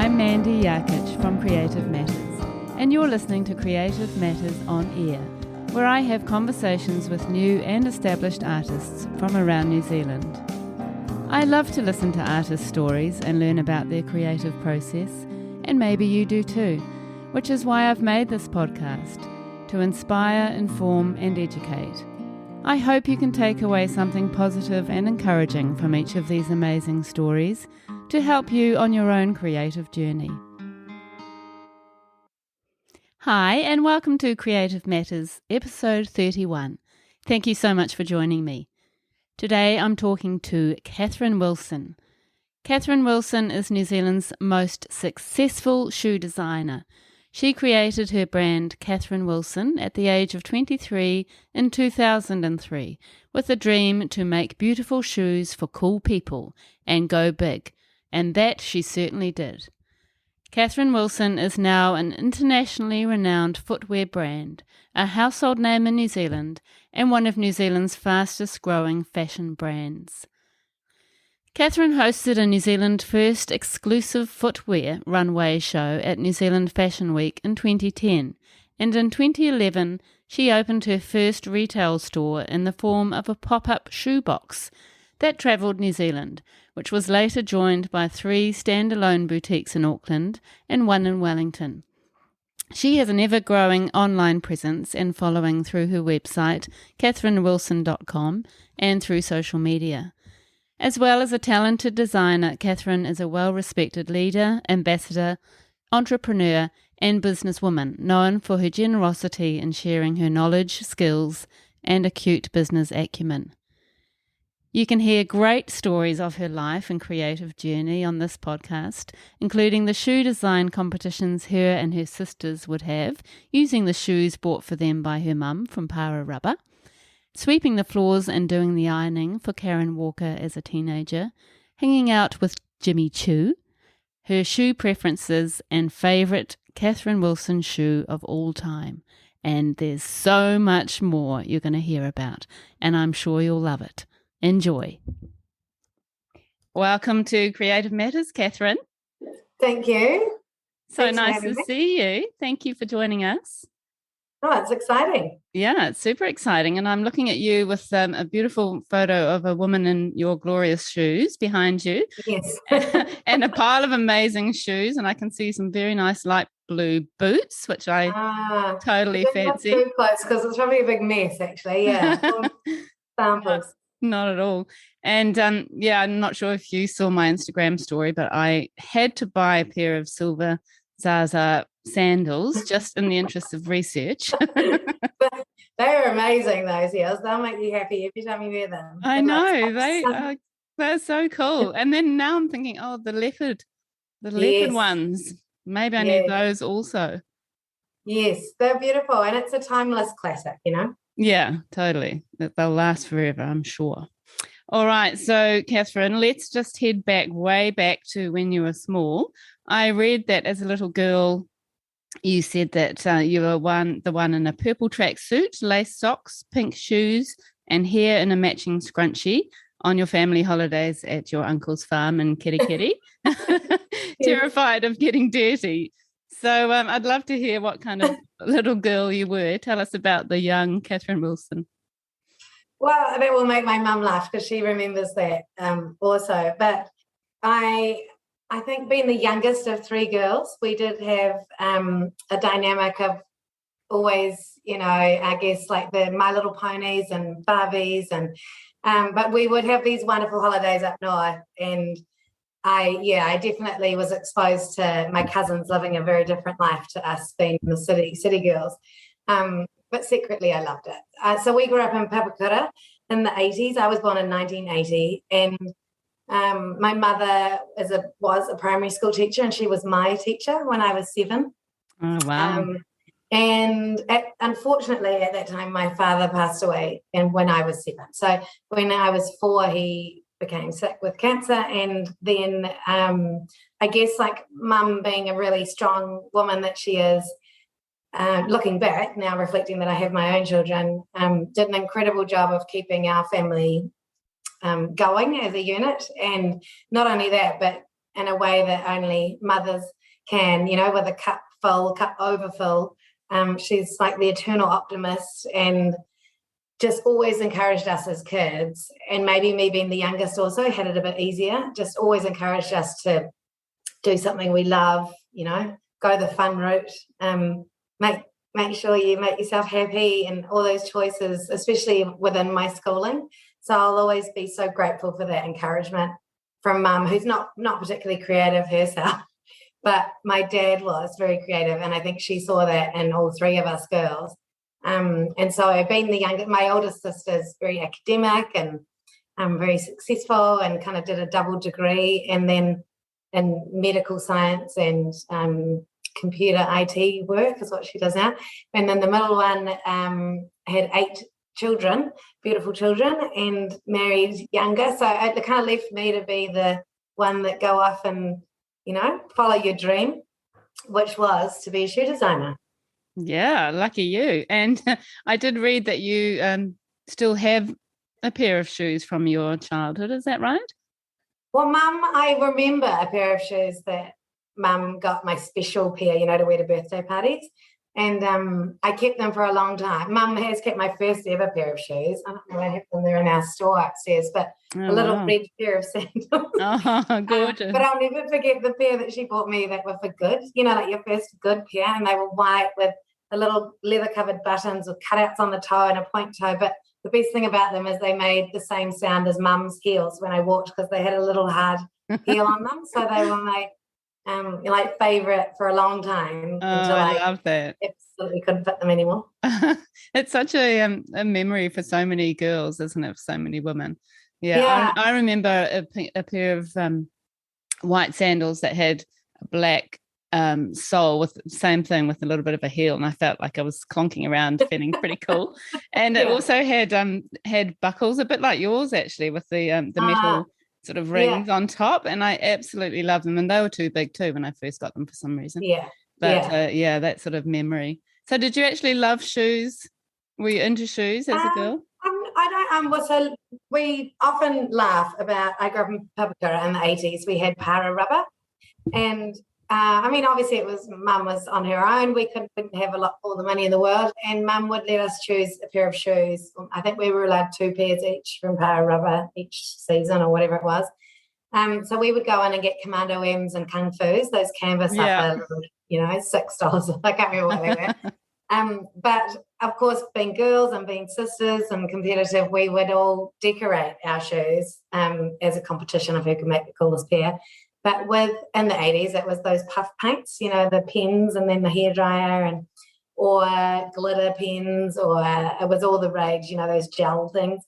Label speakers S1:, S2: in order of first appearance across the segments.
S1: I'm Mandy Yarkich from Creative Matters, and you're listening to Creative Matters on Air, where I have conversations with new and established artists from around New Zealand. I love to listen to artists' stories and learn about their creative process, and maybe you do too, which is why I've made this podcast, to inspire, inform and educate. I hope you can take away something positive and encouraging from each of these amazing stories to help you on your own creative journey. Hi, and welcome to Creative Matters, episode 31. Thank you so much for joining me. Today I'm talking to Kathryn Wilson. Kathryn Wilson is New Zealand's most successful shoe designer. She created her brand Kathryn Wilson at the age of 23 in 2003 with a dream to make beautiful shoes for cool people and go big, and that she certainly did. Kathryn Wilson is now an internationally renowned footwear brand, a household name in New Zealand, and one of New Zealand's fastest growing fashion brands. Kathryn hosted a New Zealand first exclusive footwear runway show at New Zealand Fashion Week in 2010, and in 2011 she opened her first retail store in the form of a pop-up shoebox that travelled New Zealand, which was later joined by 3 standalone boutiques in Auckland and 1 in Wellington. She has an ever-growing online presence and following through her website, kathrynwilson.com, and through social media. As well as a talented designer, Kathryn is a well-respected leader, ambassador, entrepreneur, and businesswoman, known for her generosity in sharing her knowledge, skills, and acute business acumen. You can hear great stories of her life and creative journey on this podcast, including the shoe design competitions her and her sisters would have, using the shoes bought for them by her mum from Para Rubber, sweeping the floors and doing the ironing for Karen Walker as a teenager, hanging out with Jimmy Choo, her shoe preferences and favourite Kathryn Wilson shoe of all time. And there's so much more you're going to hear about, and I'm sure you'll love it. Enjoy. Welcome to Creative Matters, Kathryn.
S2: Thank you.
S1: So nice to see you. Thank you for joining us.
S2: Oh, it's exciting.
S1: Yeah, it's super exciting. And I'm looking at you with a beautiful photo of a woman in your glorious shoes behind you.
S2: Yes.
S1: And a pile of amazing shoes. And I can see some very nice light blue boots, which I totally fancy.
S2: Not too close because it's probably a big mess, actually. Yeah. Samples.
S1: Not at all. And I'm not sure if you saw my Instagram story, but I had to buy a pair of silver Zaza sandals just in the interest of research.
S2: They're amazing, those heels. They'll make you happy every time you wear them.
S1: I know. They're so cool. And then now I'm thinking, the leopard ones. Maybe I need those also.
S2: Yes, they're beautiful. And it's a timeless classic, you know?
S1: Yeah, totally. They'll last forever, I'm sure. All right. So, Kathryn, let's just head way back to when you were small. I read that as a little girl, you said that you were the one in a purple tracksuit, lace socks, pink shoes, and hair in a matching scrunchie on your family holidays at your uncle's farm in Kirikiri, terrified of getting dirty. So I'd love to hear what kind of little girl you were. Tell us about the young Kathryn Wilson.
S2: Well, that will make my mum laugh because she remembers that also. But I think being the youngest of 3 girls, we did have a dynamic of always, I guess like the My Little Ponies and Barbies, and but we would have these wonderful holidays up north, and I definitely was exposed to my cousins living a very different life to us being the city girls. But secretly I loved it. So we grew up in Papakura in the 80s. I was born in 1980, and my mother was a primary school teacher, and she was my teacher when I was 7.
S1: Oh, wow.
S2: Unfortunately, at that time, my father passed away, and when I was 7. So when I was 4, he became sick with cancer, and then I guess like mum being a really strong woman that she is, looking back now, reflecting that I have my own children, did an incredible job of keeping our family going as a unit. And not only that, but in a way that only mothers can, with a cup full, cup overfull. She's like the eternal optimist and just always encouraged us as kids, and maybe me being the youngest also had it a bit easier, just always encouraged us to do something we love, go the fun route, make sure you make yourself happy and all those choices, especially within my schooling. So I'll always be so grateful for that encouragement from Mum, who's not particularly creative herself, but my dad was very creative, and I think she saw that in all three of us girls. And so being the youngest, my oldest sister's very academic and very successful, and kind of did a double degree, and then in medical science and computer IT work is what she does now. And then the middle one had 8 children, beautiful children, and married younger. So it kind of left me to be the one that go off and, follow your dream, which was to be a shoe designer.
S1: Yeah, lucky you. And I did read that you still have a pair of shoes from your childhood. Is that right?
S2: Well, Mum, I remember a pair of shoes that Mum got my special pair, to wear to birthday parties. And I kept them for a long time. Mum has kept my first ever pair of shoes. I don't know, I have them there in our store upstairs, but a little red pair of sandals.
S1: Oh, gorgeous.
S2: But I'll never forget the pair that she bought me that were for good, like your first good pair. And they were white with the little leather-covered buttons with cutouts on the toe and a point toe. But the best thing about them is they made the same sound as Mum's heels when I walked, because they had a little hard heel on them. So they were my favourite for a long time until
S1: I love that.
S2: Absolutely couldn't fit them anymore.
S1: It's such a memory for so many girls, isn't it? For so many women. Yeah. I remember a pair of white sandals that had a black sole with the same thing with a little bit of a heel, and I felt like I was clonking around feeling pretty cool. And it also had buckles, a bit like yours actually, with the metal sort of rings on top, and I absolutely love them, and they were too big too when I first got them for some reason. That sort of memory. So did you actually love shoes? Were you into shoes as a girl?
S2: So we often laugh about, I grew up in Papakura in the 80s. We had para rubber, and obviously Mum was on her own. We couldn't have all the money in the world, and Mum would let us choose a pair of shoes. I think we were allowed 2 pairs each from Para Rubber each season or whatever it was. So we would go in and get Commando M's and Kung Fu's, those canvas upper, $6. I can't remember what they were. But of course, being girls and being sisters and competitive, we would all decorate our shoes as a competition of who could make the coolest pair. But in the 80s, it was those puff paints, the pens and then the hairdryer or glitter pens, or it was all the rage, those gel things.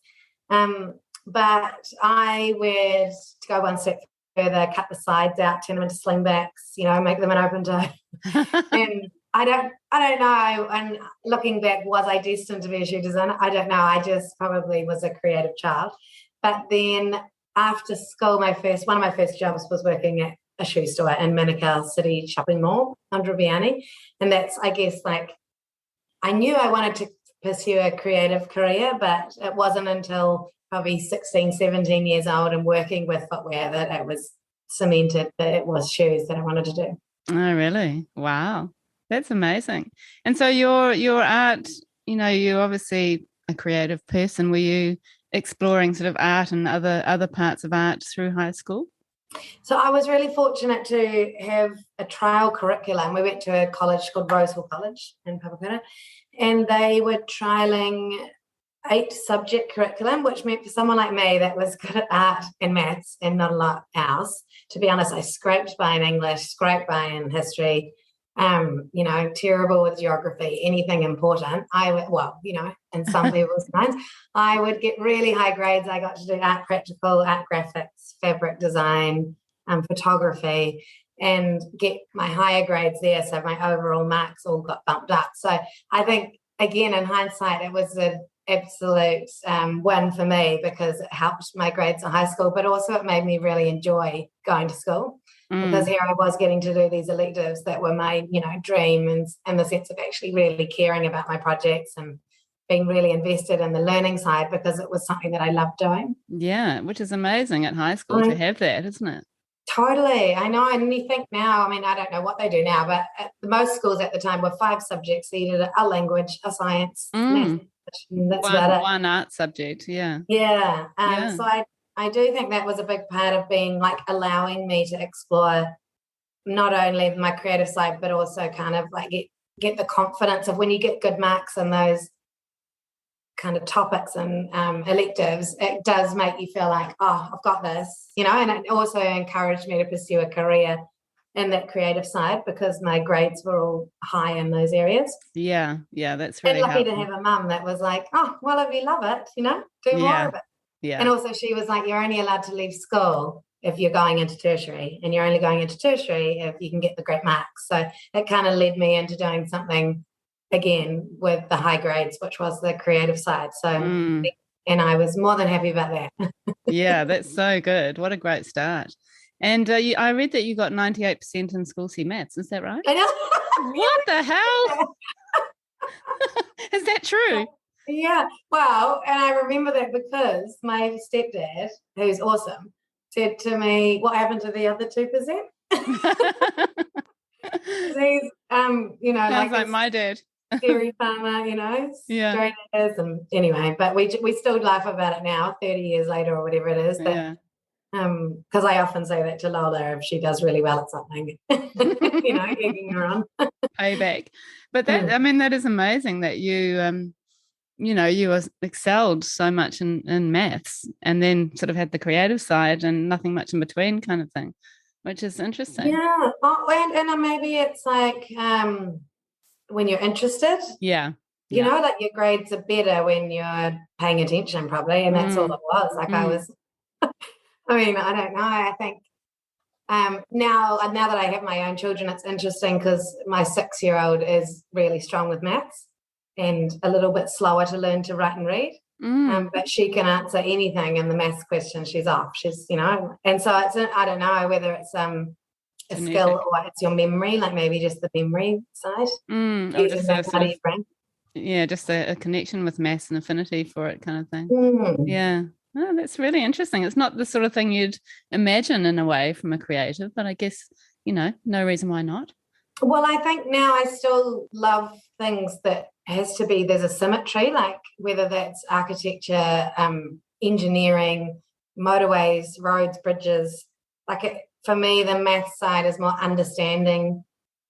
S2: But I would go one step further, cut the sides out, turn them into slingbacks, make them an open toe. And I don't know. And looking back, was I destined to be a shoe designer? I don't know. I just probably was a creative child. But then after school, one of my first jobs was working at a shoe store in Manukau City Shopping Mall, Andrew Biani. And that's, I guess, I knew I wanted to pursue a creative career, but it wasn't until probably 16, 17 years old and working with footwear that it was cemented that it was shoes that I wanted to do.
S1: Oh, really? Wow. That's amazing. And so your art, you're obviously a creative person. Were you exploring sort of art and other parts of art through high school?
S2: So I was really fortunate to have a trial curriculum. We went to a college called Roseville College in Papakura, and they were trialing 8 subject curriculum, which meant for someone like me that was good at art and maths and not a lot else. To be honest, I scraped by in English, scraped by in history, terrible with geography, anything important. In some people's minds, I would get really high grades. I got to do art practical, art graphics, fabric design, photography, and get my higher grades there. So my overall marks all got bumped up. So I think, again, in hindsight, it was an absolute win for me, because it helped my grades in high school, but also it made me really enjoy going to school. Because here I was getting to do these electives that were my, dream, and the sense of actually really caring about my projects and being really invested in the learning side, because it was something that I loved doing.
S1: Yeah, which is amazing at high school to have that, isn't it?
S2: Totally. I know. And you think now, I mean, I don't know what they do now, but at most schools at the time were 5 subjects. So you did a language, a science, math, and that's about it.
S1: One art subject, yeah.
S2: Yeah.
S1: Yeah.
S2: So I do think that was a big part of being like allowing me to explore not only my creative side, but also kind of like get the confidence of when you get good marks in those kind of topics and electives, it does make you feel like, oh, I've got this, you know, and it also encouraged me to pursue a career in that creative side because my grades were all high in those areas.
S1: Yeah, that's really
S2: and lucky
S1: helpful.
S2: to have a mum that was like, oh, well, if you love it, you know, do more of it.
S1: Yeah.
S2: And also she was like, you're only allowed to leave school if you're going into tertiary, and you're only going into tertiary if you can get the great marks. So it kind of led me into doing something again with the high grades, which was the creative side. So and I was more than happy about that.
S1: Yeah, that's so good. What a great start. And I read that you got 98% in school C maths. Is that right?
S2: I know.
S1: What the hell? Is that true?
S2: Yeah. Well, and I remember that because my stepdad, who's awesome, said to me, what happened to the other 2%? He's, you know,
S1: sounds like my dad.
S2: Dairy farmer, you know, straight as, and anyway, but we still laugh about it now, 30 years later or whatever it is. That, because I often say that to Lola if she does really well at something, you know, egging her on.
S1: Payback. But that, I mean, that is amazing that you, you know, you excelled so much in maths and then sort of had the creative side and nothing much in between kind of thing, which is interesting.
S2: Yeah. Oh, and maybe it's like when you're interested.
S1: Yeah.
S2: You know, like your grades are better when you're paying attention probably, and that's all it was. Like I was, I mean, I don't know. I think now that I have my own children, it's interesting because my 6-year-old is really strong with maths and a little bit slower to learn to write and read. But she can answer anything in the maths question. She's off. She's, you know, and so it's, I don't know whether it's a skill or it's your memory, like maybe just the memory side.
S1: Just just a connection with maths and affinity for it kind of thing. Yeah. Oh, that's really interesting. It's not the sort of thing you'd imagine in a way from a creative, but I guess, you know, no reason why not.
S2: Well, I think now I still love things that has to be, there's a symmetry, like whether that's architecture, engineering, motorways, roads, bridges. Like for me, the math side is more understanding,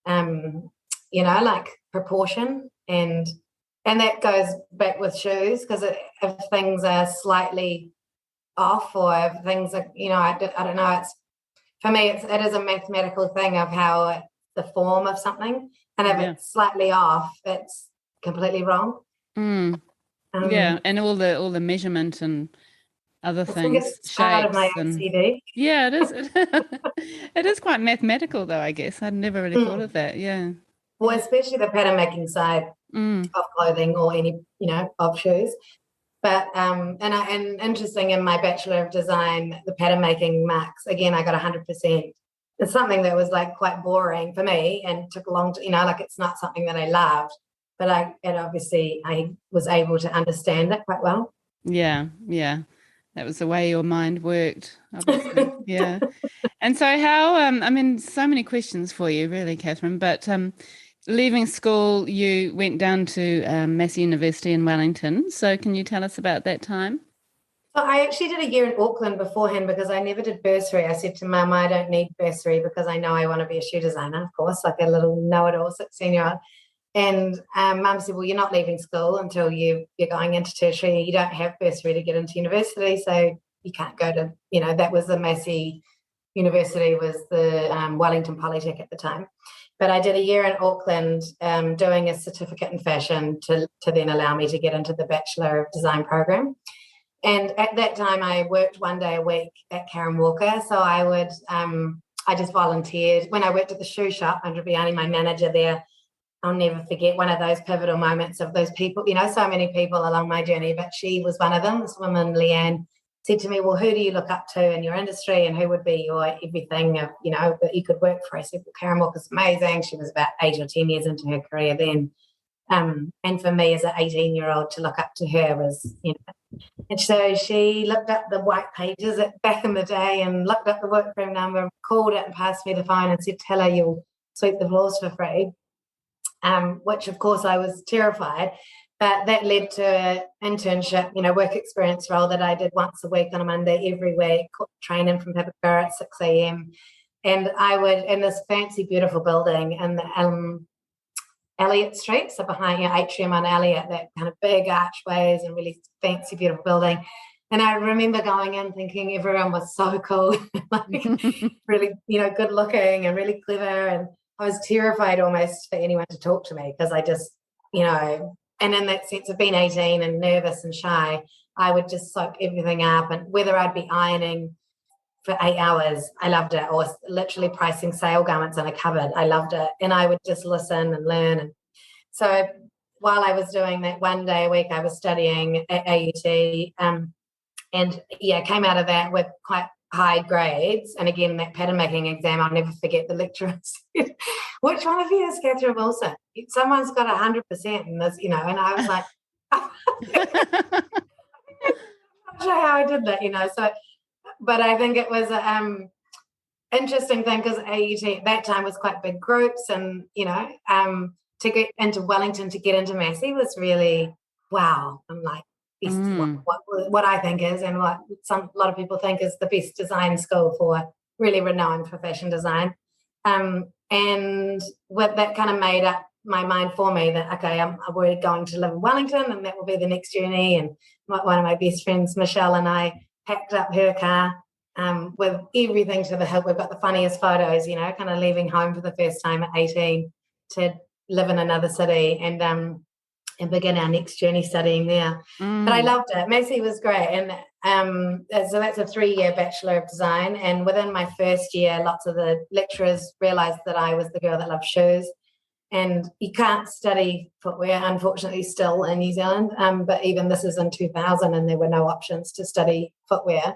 S2: you know, like proportion, and that goes back with shoes, because if things are slightly off or if things are, you know, I don't know, it's, for me, it is a mathematical thing of how the form of something, and if it's slightly off, it's completely wrong.
S1: And all the measurement and other things,
S2: it's part of my OCD.
S1: It is. It is quite mathematical, though. I guess I'd never really thought of that. Yeah.
S2: Well, especially the pattern making side of clothing or any, you know, of shoes. But and interesting, in my Bachelor of Design, the pattern making marks, again, I got 100%. It's something that was like quite boring for me and took a long time, you know, like it's not something that I loved, but obviously I was able to understand it quite well. Yeah.
S1: That was the way your mind worked, obviously. Yeah. And so how, I mean, so many questions for you, really, Kathryn, but leaving school, you went down to Massey University in Wellington. So can you tell us about that time?
S2: So I actually did a year in Auckland beforehand because I never did bursary. I said to Mum, I don't need bursary because I know I want to be a shoe designer, of course, like a little know-it-all 16-year-old. And Mum said, well, you're not leaving school until you're going into tertiary. You don't have bursary to get into university, so you can't go to, you know, that was the Massey University, was the Wellington Polytech at the time. But I did a year in Auckland doing a certificate in fashion to then allow me to get into the Bachelor of Design program. And at that time, I worked one day a week at Karen Walker. So I would, I just volunteered. When I worked at the shoe shop, Andrea Biani, my manager there, I'll never forget one of those pivotal moments of those people, you know, so many people along my journey, but she was one of them. This woman, Leanne, said to me, well, who do you look up to in your industry and who would be your everything, you know, that you could work for? I said, well, Karen Walker's amazing. She was about 8 or 10 years into her career then. And for me as an 18-year-old to look up to her was, you know, And so she looked up the white pages back in the day and looked up the workroom number, called it and passed me the phone and said, tell her you'll sweep the floors for free, which, of course, I was terrified. But that led to an internship, work experience role that I did once a week on a Monday every week, training from Papakura at 6 a.m. And I would, in this fancy, beautiful building in the Elliott Street, so behind Atrium on Elliott, that kind of big archways and really fancy, beautiful building. And I remember going in thinking everyone was so cool, like really, good looking and really clever. And I was terrified almost for anyone to talk to me because I just, and in that sense of being 18 and nervous and shy, I would just soak everything up. And whether I'd be ironing for 8 hours, I loved it, or literally pricing sale garments in a cupboard, I loved it. And I would just listen and learn. And so while I was doing that 1 day a week, I was studying at AUT, and came out of that with quite high grades. And again, that pattern making exam, I'll never forget the lecturer said, which one of you is Kathryn Wilson? Someone's got 100% in this, and I was like, I'm not sure how I did that, so, but I think it was interesting thing because AUT at that time was quite big groups, and to get into Wellington, to get into Massey was really wow. I'm like, what I think is, and what a lot of people think is the best design school for really renowned for fashion design. And what that kind of made up my mind for me that, okay, I'm already going to live in Wellington and that will be the next journey. And one of my best friends, Michelle, and I packed up her car with everything to the hilt. We've got the funniest photos, kind of leaving home for the first time at 18 to live in another city and begin our next journey studying there. But I loved it. Massey was great. And so that's a 3-year Bachelor of Design. And within my first year, lots of the lecturers realised that I was the girl that loved shoes. And you can't study footwear, unfortunately, still in New Zealand. But even this is in 2000 and there were no options to study footwear.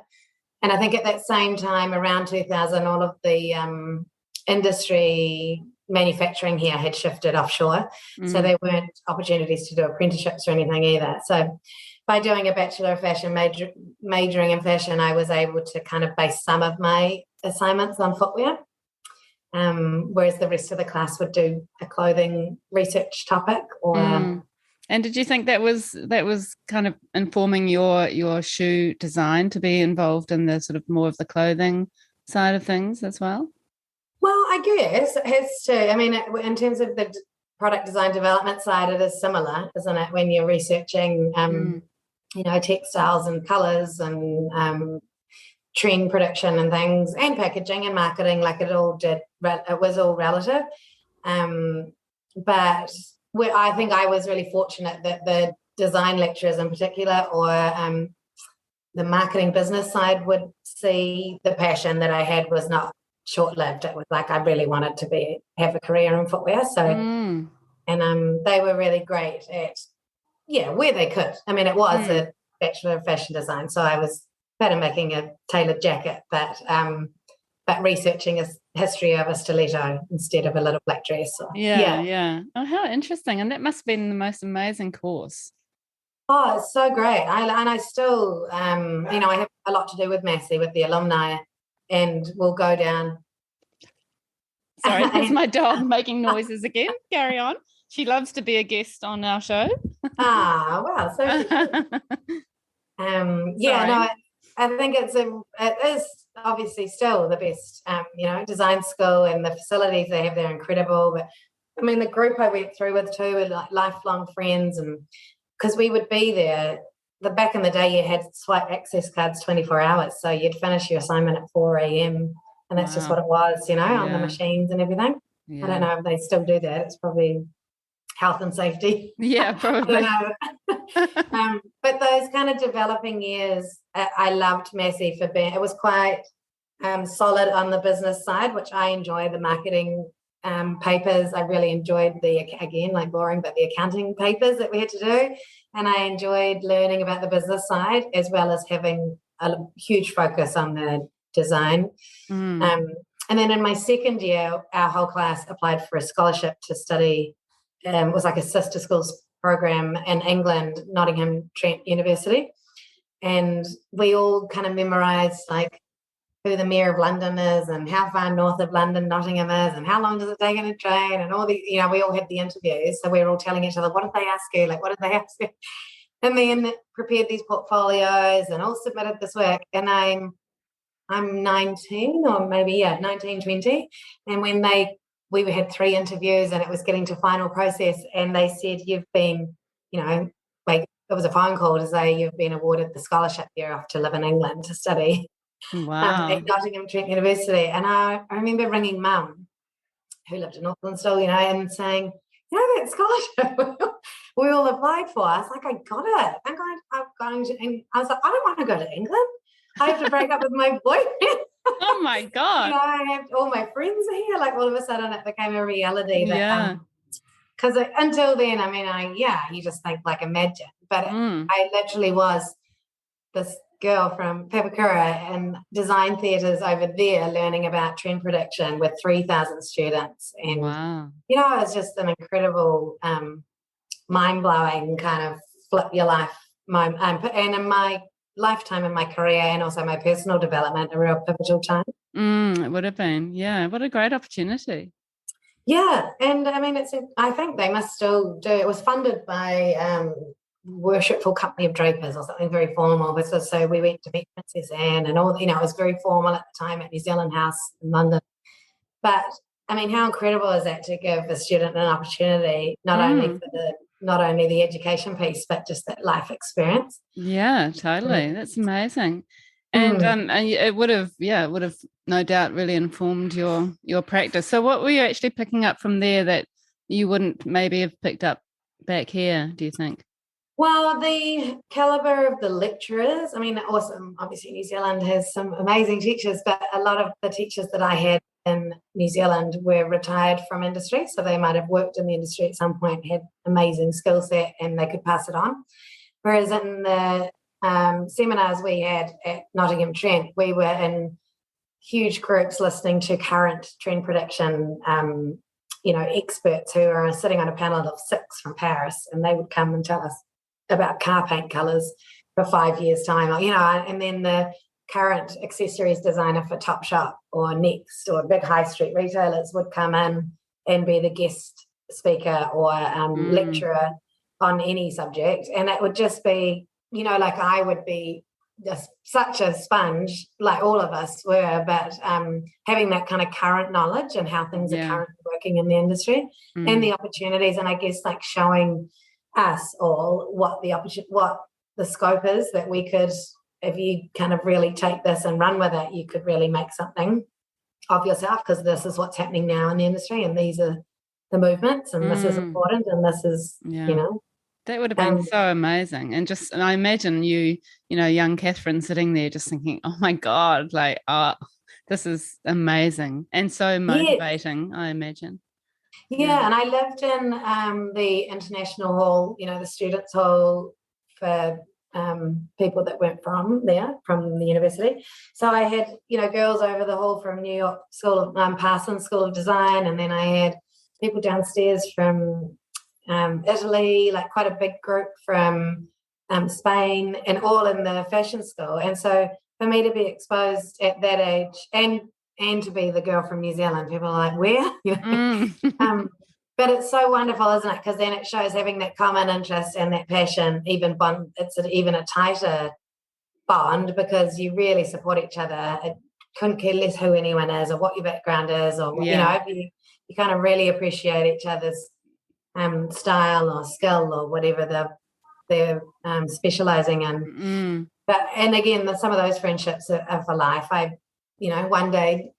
S2: And I think at that same time, around 2000, all of the industry manufacturing here had shifted offshore. So there weren't opportunities to do apprenticeships or anything either. So by doing a Bachelor of Fashion, majoring in fashion, I was able to kind of base some of my assignments on footwear, whereas the rest of the class would do a clothing research topic.
S1: And did you think that was kind of informing your shoe design to be involved in the sort of more of the clothing side of things as well?
S2: Well, I guess it has to. I mean, in terms of the product design development side, it is similar, isn't it? When you're researching, textiles and colours and trend prediction and things, and packaging and marketing, like it was all relative. But I think I was really fortunate that the design lecturers in particular, or the marketing business side, would see the passion that I had was not short-lived. It was like I really wanted to have a career in footwear. So, and they were really great at, where they could. I mean, it was a Bachelor of Fashion Design, so I was pattern making a tailored jacket, but researching a history of a stiletto instead of a little black dress.
S1: Yeah. Oh, how interesting! And that must have been the most amazing course.
S2: Oh, it's so great. I still, I have a lot to do with Massey, with the alumni. And we'll go down.
S1: Sorry, that's my dog making noises again. Carry on. She loves to be a guest on our show.
S2: Wow. So I think it is obviously still the best, design school, and the facilities they have there are incredible. But I mean, the group I went through with too were like lifelong friends, and because we would be there. Back in the day, you had swipe access cards 24 hours, so you'd finish your assignment at 4 a.m. and that's just what it was, on the machines and everything. I don't know if they still do that. It's probably health and safety.
S1: Yeah, probably.
S2: But those kind of developing years, I loved Massey for being. It was quite solid on the business side, which I enjoy. The marketing papers, I really enjoyed like boring, but the accounting papers that we had to do. And I enjoyed learning about the business side as well as having a huge focus on the design. And then in my second year, our whole class applied for a scholarship to study. It was like a sister schools program in England, Nottingham Trent University. and we all kind of memorized like who the mayor of London is and how far north of London Nottingham is and how long does it take in a train and all the, we all had the interviews. So we were all telling each other, what did they ask you? Like, what did they ask you? And then prepared these portfolios and all submitted this work. And I'm 19 or maybe, 19, 20. And when we had 3 interviews and it was getting to final process and they said, you've been, like it was a phone call to say you've been awarded the scholarship, you're off to live in England to study.
S1: Wow.
S2: At Nottingham Trent University. And I remember ringing Mum, who lived in Auckland still, and saying, that scholarship we all applied for. I was like, I got it. I'm going to, and I was like, I don't want to go to England. I have to break up with my boyfriend.
S1: Oh my God.
S2: I have all my friends are here. Like all of a sudden it became a reality that,
S1: Yeah.
S2: because until then, you just think like imagine. But I literally was this girl from Papakura and design theatres over there learning about trend prediction with 3,000 students. And,
S1: wow.
S2: It was just an incredible, mind-blowing kind of flip your life. And in my lifetime, in my career and also my personal development, a real pivotal time.
S1: It would have been. Yeah. What a great opportunity.
S2: Yeah. And I think they must still do. It was funded by Worshipful Company of Drapers or something very formal. But so we went to meet Princess Anne and all, it was very formal at the time at New Zealand House in London. But how incredible is that to give a student an opportunity, not only the education piece, but just that life experience.
S1: Yeah, totally. That's amazing. And it would have no doubt really informed your practice. So what were you actually picking up from there that you wouldn't maybe have picked up back here, do you think?
S2: Well, the caliber of the lecturers, awesome. Obviously, New Zealand has some amazing teachers, but a lot of the teachers that I had in New Zealand were retired from industry. So they might have worked in the industry at some point, had amazing skill set, and they could pass it on. Whereas in the seminars we had at Nottingham Trent, we were in huge groups listening to current trend prediction experts who are sitting on a panel of 6 from Paris, and they would come and tell us about car paint colours for 5 years' time, and then the current accessories designer for Topshop or Next or big high street retailers would come in and be the guest speaker or lecturer on any subject. And it would just be, like I would be just such a sponge, like all of us were, but having that kind of current knowledge and how things are currently working in the industry and the opportunities, and I guess like showing us all what the scope is that we could, if you kind of really take this and run with it, you could really make something of yourself, because this is what's happening now in the industry and these are the movements and this is important and this is,
S1: That would have been so amazing. And I imagine young Kathryn sitting there just thinking, oh my God, like, this is amazing and so motivating, I imagine.
S2: Yeah, and I lived in the International Hall, the Students' Hall for people that weren't from the university. So I had, girls over the hall from New York School of Parsons School of Design, and then I had people downstairs from Italy, like quite a big group from Spain, and all in the fashion school. And so for me to be exposed at that age and to be the girl from New Zealand, people are like, where? But it's so wonderful, isn't it? Because then it shows having that common interest and that passion, it's even a tighter bond because you really support each other. It couldn't care less who anyone is or what your background is, or you kind of really appreciate each other's style or skill or whatever they're specializing in. But and again, some of those friendships are for life. One day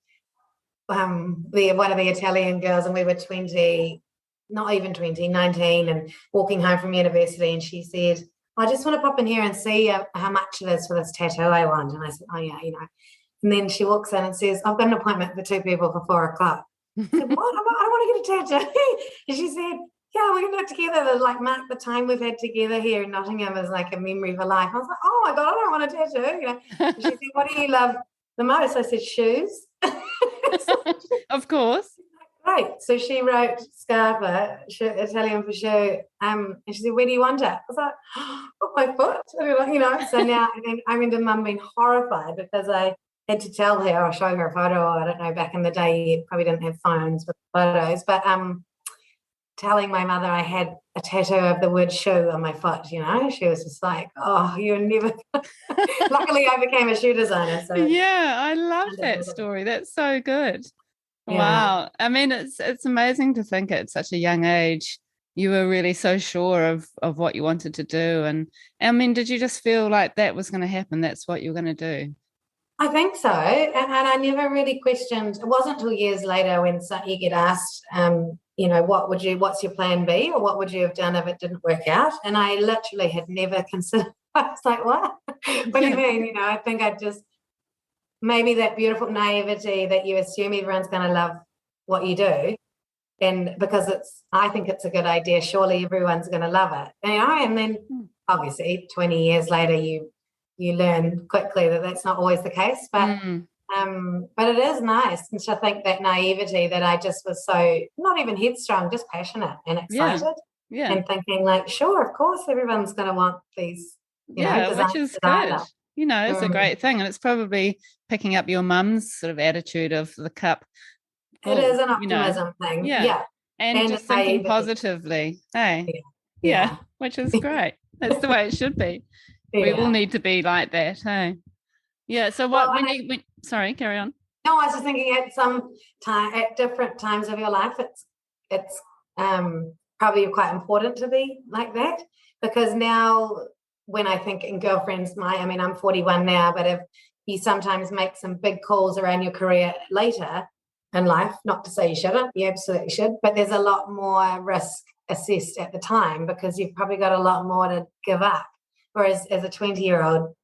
S2: one of the Italian girls, and we were 20, not even 20, 19, and walking home from university, and she said, I just want to pop in here and see how much it is for this tattoo I want. And I said, oh yeah, and then she walks in and says, I've got an appointment for 2 people for 4:00. I said, what? I want to get a tattoo. And she said, yeah, we're going to do it together to like mark the time we've had together here in Nottingham as like a memory for life. I was like, oh my God, I don't want a tattoo. And she said, what do you love the most? I said, shoes.
S1: Of course.
S2: Right. So she wrote Scarpa, Italian for shoe. And she said, "Where do you want it?" I was like, "Oh, my foot." So now, and then I remember Mum being horrified because I had to tell her or show her a photo. Or I don't know, back in the day, you probably didn't have phones with photos, but telling my mother I had a tattoo of the word shoe on my foot, she was just like, "Oh, you're never." Luckily, I became a shoe designer. So
S1: Yeah, I love that story. That's so good.
S2: yeah.
S1: Wow. I mean, it's amazing to think at such a young age you were really so sure of what you wanted to do. And I mean, did you just feel like that was going to happen? That's what you were going to do?
S2: I think so. And I never really questioned. It wasn't until years later when you get asked, what's your plan B, or what would you have done if it didn't work out? And I literally had never considered. I was like, what? What do you mean? I think I just, maybe that beautiful naivety that you assume everyone's going to love what you do. And because I think it's a good idea, surely everyone's going to love it. And then obviously 20 years later, you learn quickly that that's not always the case, but it is nice. And I think that naivety that I just was so, not even headstrong, just passionate and excited, and thinking like, sure, of course, everyone's going to want these,
S1: which is good. It's a great thing, and it's probably picking up your mum's sort of attitude of the cup.
S2: It is an optimism thing,
S1: and just thinking positively. Hey, which is great. That's the way it should be. We all need to be like that, hey? Yeah. So sorry, carry on.
S2: No, I was just thinking at some time, at different times of your life, it's probably quite important to be like that, because now when I think in girlfriends, I'm 41 now, but if you sometimes make some big calls around your career later in life, not to say you shouldn't, you absolutely should, but there's a lot more risk assessed at the time because you've probably got a lot more to give up. Whereas as a 20-year-old,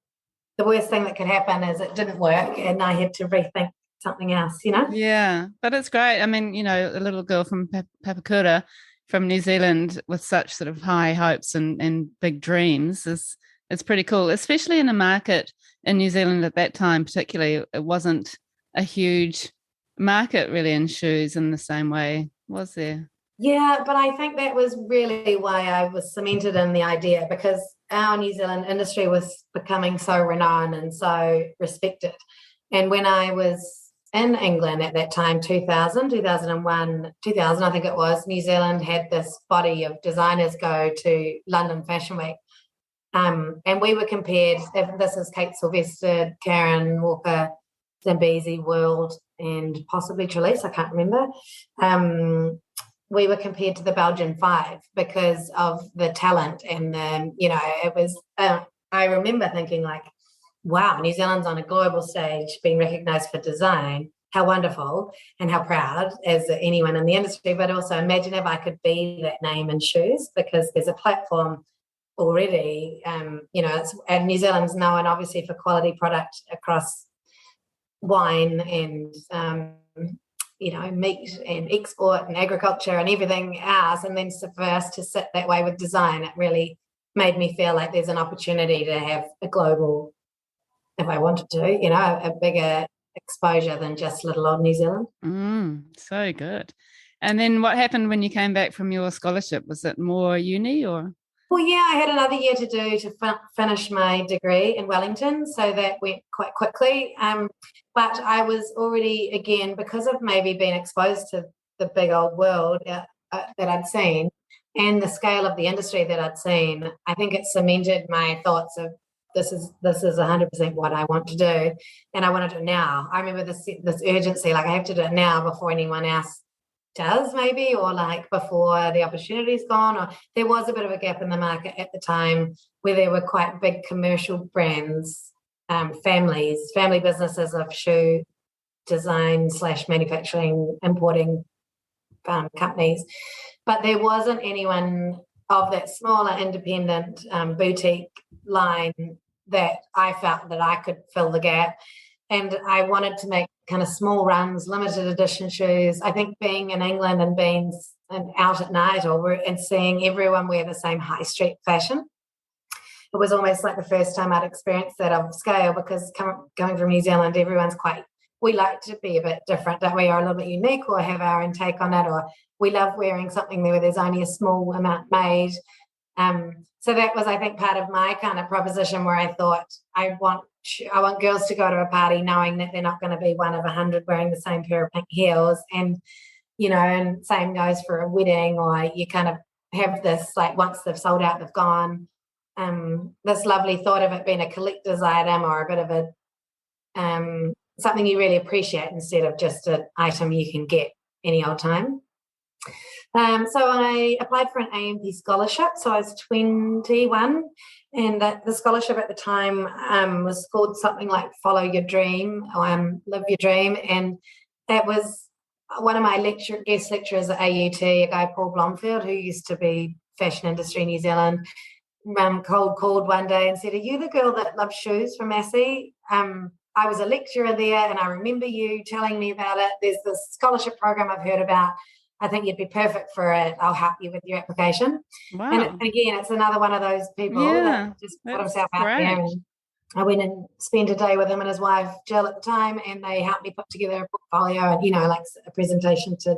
S2: the worst thing that could happen is it didn't work and I had to rethink something else,
S1: Yeah, but it's great. I mean, a little girl from Papakura from New Zealand with such sort of high hopes and big dreams it's pretty cool, especially in a market in New Zealand at that time, particularly. It wasn't a huge market really in shoes in the same way, was there?
S2: Yeah, but I think that was really why I was cemented in the idea, because our New Zealand industry was becoming so renowned and so respected. And when I was in England at that time, 2000, 2001, 2000, I think it was, New Zealand had this body of designers go to London Fashion Week. And we were compared, this is Kate Sylvester, Karen Walker, Zambezi, World, and possibly Trelise, I can't remember. We were compared to the Belgian Five because of the talent and it was, I remember thinking like, wow, New Zealand's on a global stage being recognised for design. How wonderful and how proud as anyone in the industry, but also imagine if I could be that name in shoes, because there's a platform already, and New Zealand's known obviously for quality product across wine and meat and export and agriculture and everything else, and then for us to sit that way with design, it really made me feel like there's an opportunity to have a global, if I wanted to, a bigger exposure than just little old New Zealand.
S1: So good. And then what happened when you came back from your scholarship? Was it more uni or?
S2: Well, yeah, I had another year to do to finish my degree in Wellington, so that went quite quickly. But I was already, again, because of maybe being exposed to the big old world that I'd seen and the scale of the industry that I'd seen, I think it cemented my thoughts of this is 100% what I want to do, and I want to do it now. I remember this urgency, like I have to do it now before anyone else does, maybe, or like before the opportunity's gone. Or there was a bit of a gap in the market at the time where there were quite big commercial brands, family businesses of shoe design / manufacturing, importing companies, but there wasn't anyone of that smaller independent boutique line that I felt that I could fill the gap. And I wanted to make kind of small runs, limited edition shoes. I think being in England and being out at night and seeing everyone wear the same high street fashion, it was almost like the first time I'd experienced that of scale, because coming from New Zealand, everyone's quite we like to be a bit different, don't we? Or a little bit unique, or have our own take on it, or we love wearing something where there's only a small amount made. So that was, I think, part of my kind of proposition, where I thought I want girls to go to a party knowing that they're not going to be one of 100 wearing the same pair of pink heels. And, and same goes for a wedding, or you kind of have this, like, once they've sold out, they've gone. This lovely thought of it being a collector's item, or a bit of a something you really appreciate, instead of just an item you can get any old time. So I applied for an AMP scholarship. So I was 21, and the scholarship at the time was called something like Follow Your Dream, or Live Your Dream. And that was one of my guest lecturers at AUT, a guy, Paul Blomfield, who used to be fashion industry in New Zealand, called one day and said, "Are you the girl that loves shoes from Massey? I was a lecturer there, and I remember you telling me about it. There's this scholarship program I've heard about. I think you'd be perfect for it. I'll help you with your application."
S1: Wow.
S2: And again, it's another one of those people that just put himself out there. And I went and spent a day with him and his wife, Jill, at the time, and they helped me put together a portfolio and, like a presentation to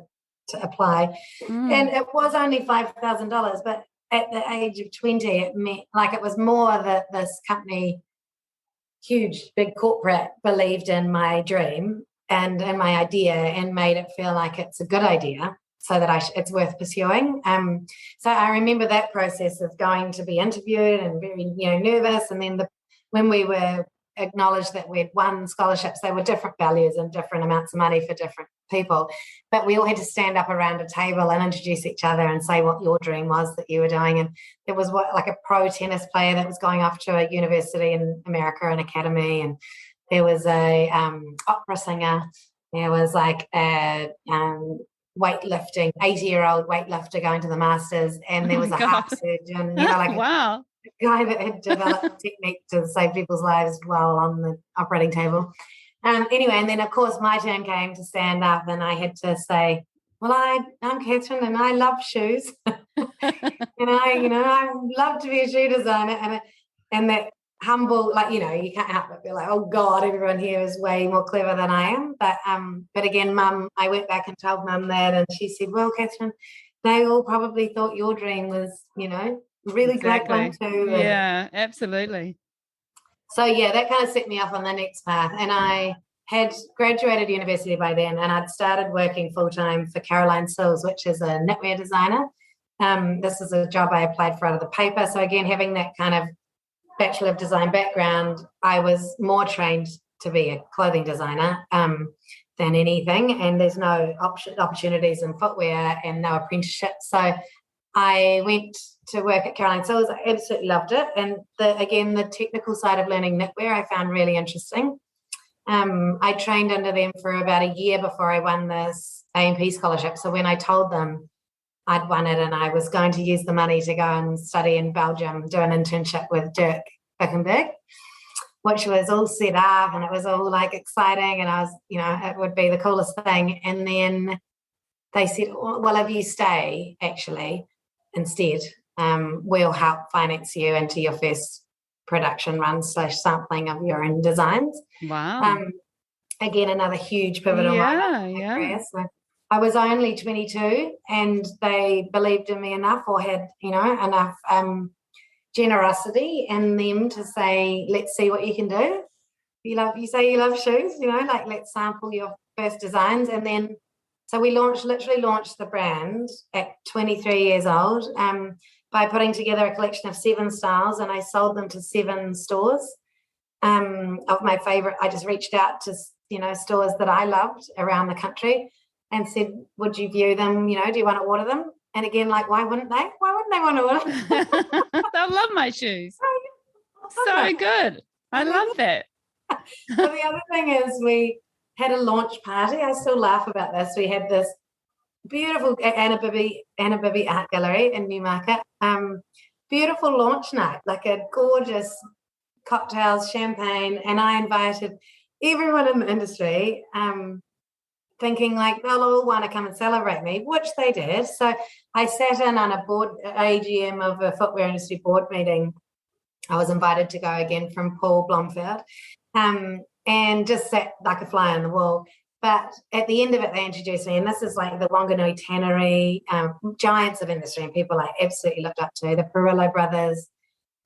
S2: apply. And it was only $5,000, but at the age of 20, it meant, like, it was more that this company, huge, big corporate, believed in my dream and my idea, and made it feel like it's a good idea, so that it's worth pursuing. So I remember that process of going to be interviewed and very, nervous. And then when we were acknowledged that we'd won scholarships, they were different values and different amounts of money for different people, but we all had to stand up around a table and introduce each other and say what your dream was that you were doing. And there was like a pro tennis player that was going off to a university in America, an academy, and there was a opera singer. There was like a weightlifting, 80-year-old weightlifter going to the Masters, and there was a heart surgeon, like
S1: wow,
S2: a guy that had developed a technique to save people's lives while on the operating table. Anyway, and then of course my turn came to stand up, and I had to say, "Well, I'm Kathryn, and I love shoes, and I love to be a shoe designer," and that humble, like, you can't help but be like, "Oh God, everyone here is way more clever than I am." But again, Mum, I went back and told Mum that, and she said, "Well, Kathryn, they all probably thought your dream was, really great one too."
S1: Yeah, absolutely. So
S2: that kind of set me off on the next path. And I had graduated university by then, and I'd started working full-time for Caroline Sills, which is a knitwear designer. This is a job I applied for out of the paper. So again, having that kind of Bachelor of Design background, I was more trained to be a clothing designer than anything. And there's no opportunities in footwear and no apprenticeship. So I went to work at Caroline Sills. I absolutely loved it. And the technical side of learning knitwear I found really interesting. I trained under them for about a year before I won this AMP scholarship. So when I told them I'd won it and I was going to use the money to go and study in Belgium, do an internship with Dirk Bickenberg, which was all set up and it was all like exciting, and I was, it would be the coolest thing. And then they said, "Well, if you stay, actually, instead, we'll help finance you into your first production run / sampling of your own designs."
S1: Wow.
S2: Again, another huge pivotal moment in my career. So I was only 22, and they believed in me enough, or had, enough generosity in them to say, "Let's see what you can do. You say you love shoes, let's sample your first designs." And then, so we literally launched the brand at 23 years old by putting together a collection of 7 styles, and I sold them to 7 stores of my favorite. I just reached out to, stores that I loved around the country and said, "Would you view them? Do you want to order them?" And again, like, why wouldn't they? Why wouldn't they want to order them?
S1: They'll love my shoes. So good. I love that.
S2: So the other thing is, we had a launch party. I still laugh about this. We had this beautiful Anna Bibby Art Gallery in Newmarket. Beautiful launch night, like a gorgeous cocktails, champagne, and I invited everyone in the industry, thinking like they'll all want to come and celebrate me, which they did. So I sat in on a board AGM of a footwear industry board meeting. I was invited to go again from Paul Blomfield. and just sat like a fly on the wall. But at the end of it, they introduced me, and this is like the Wanganui Tannery, giants of industry, and people I absolutely looked up to, the Perillo brothers,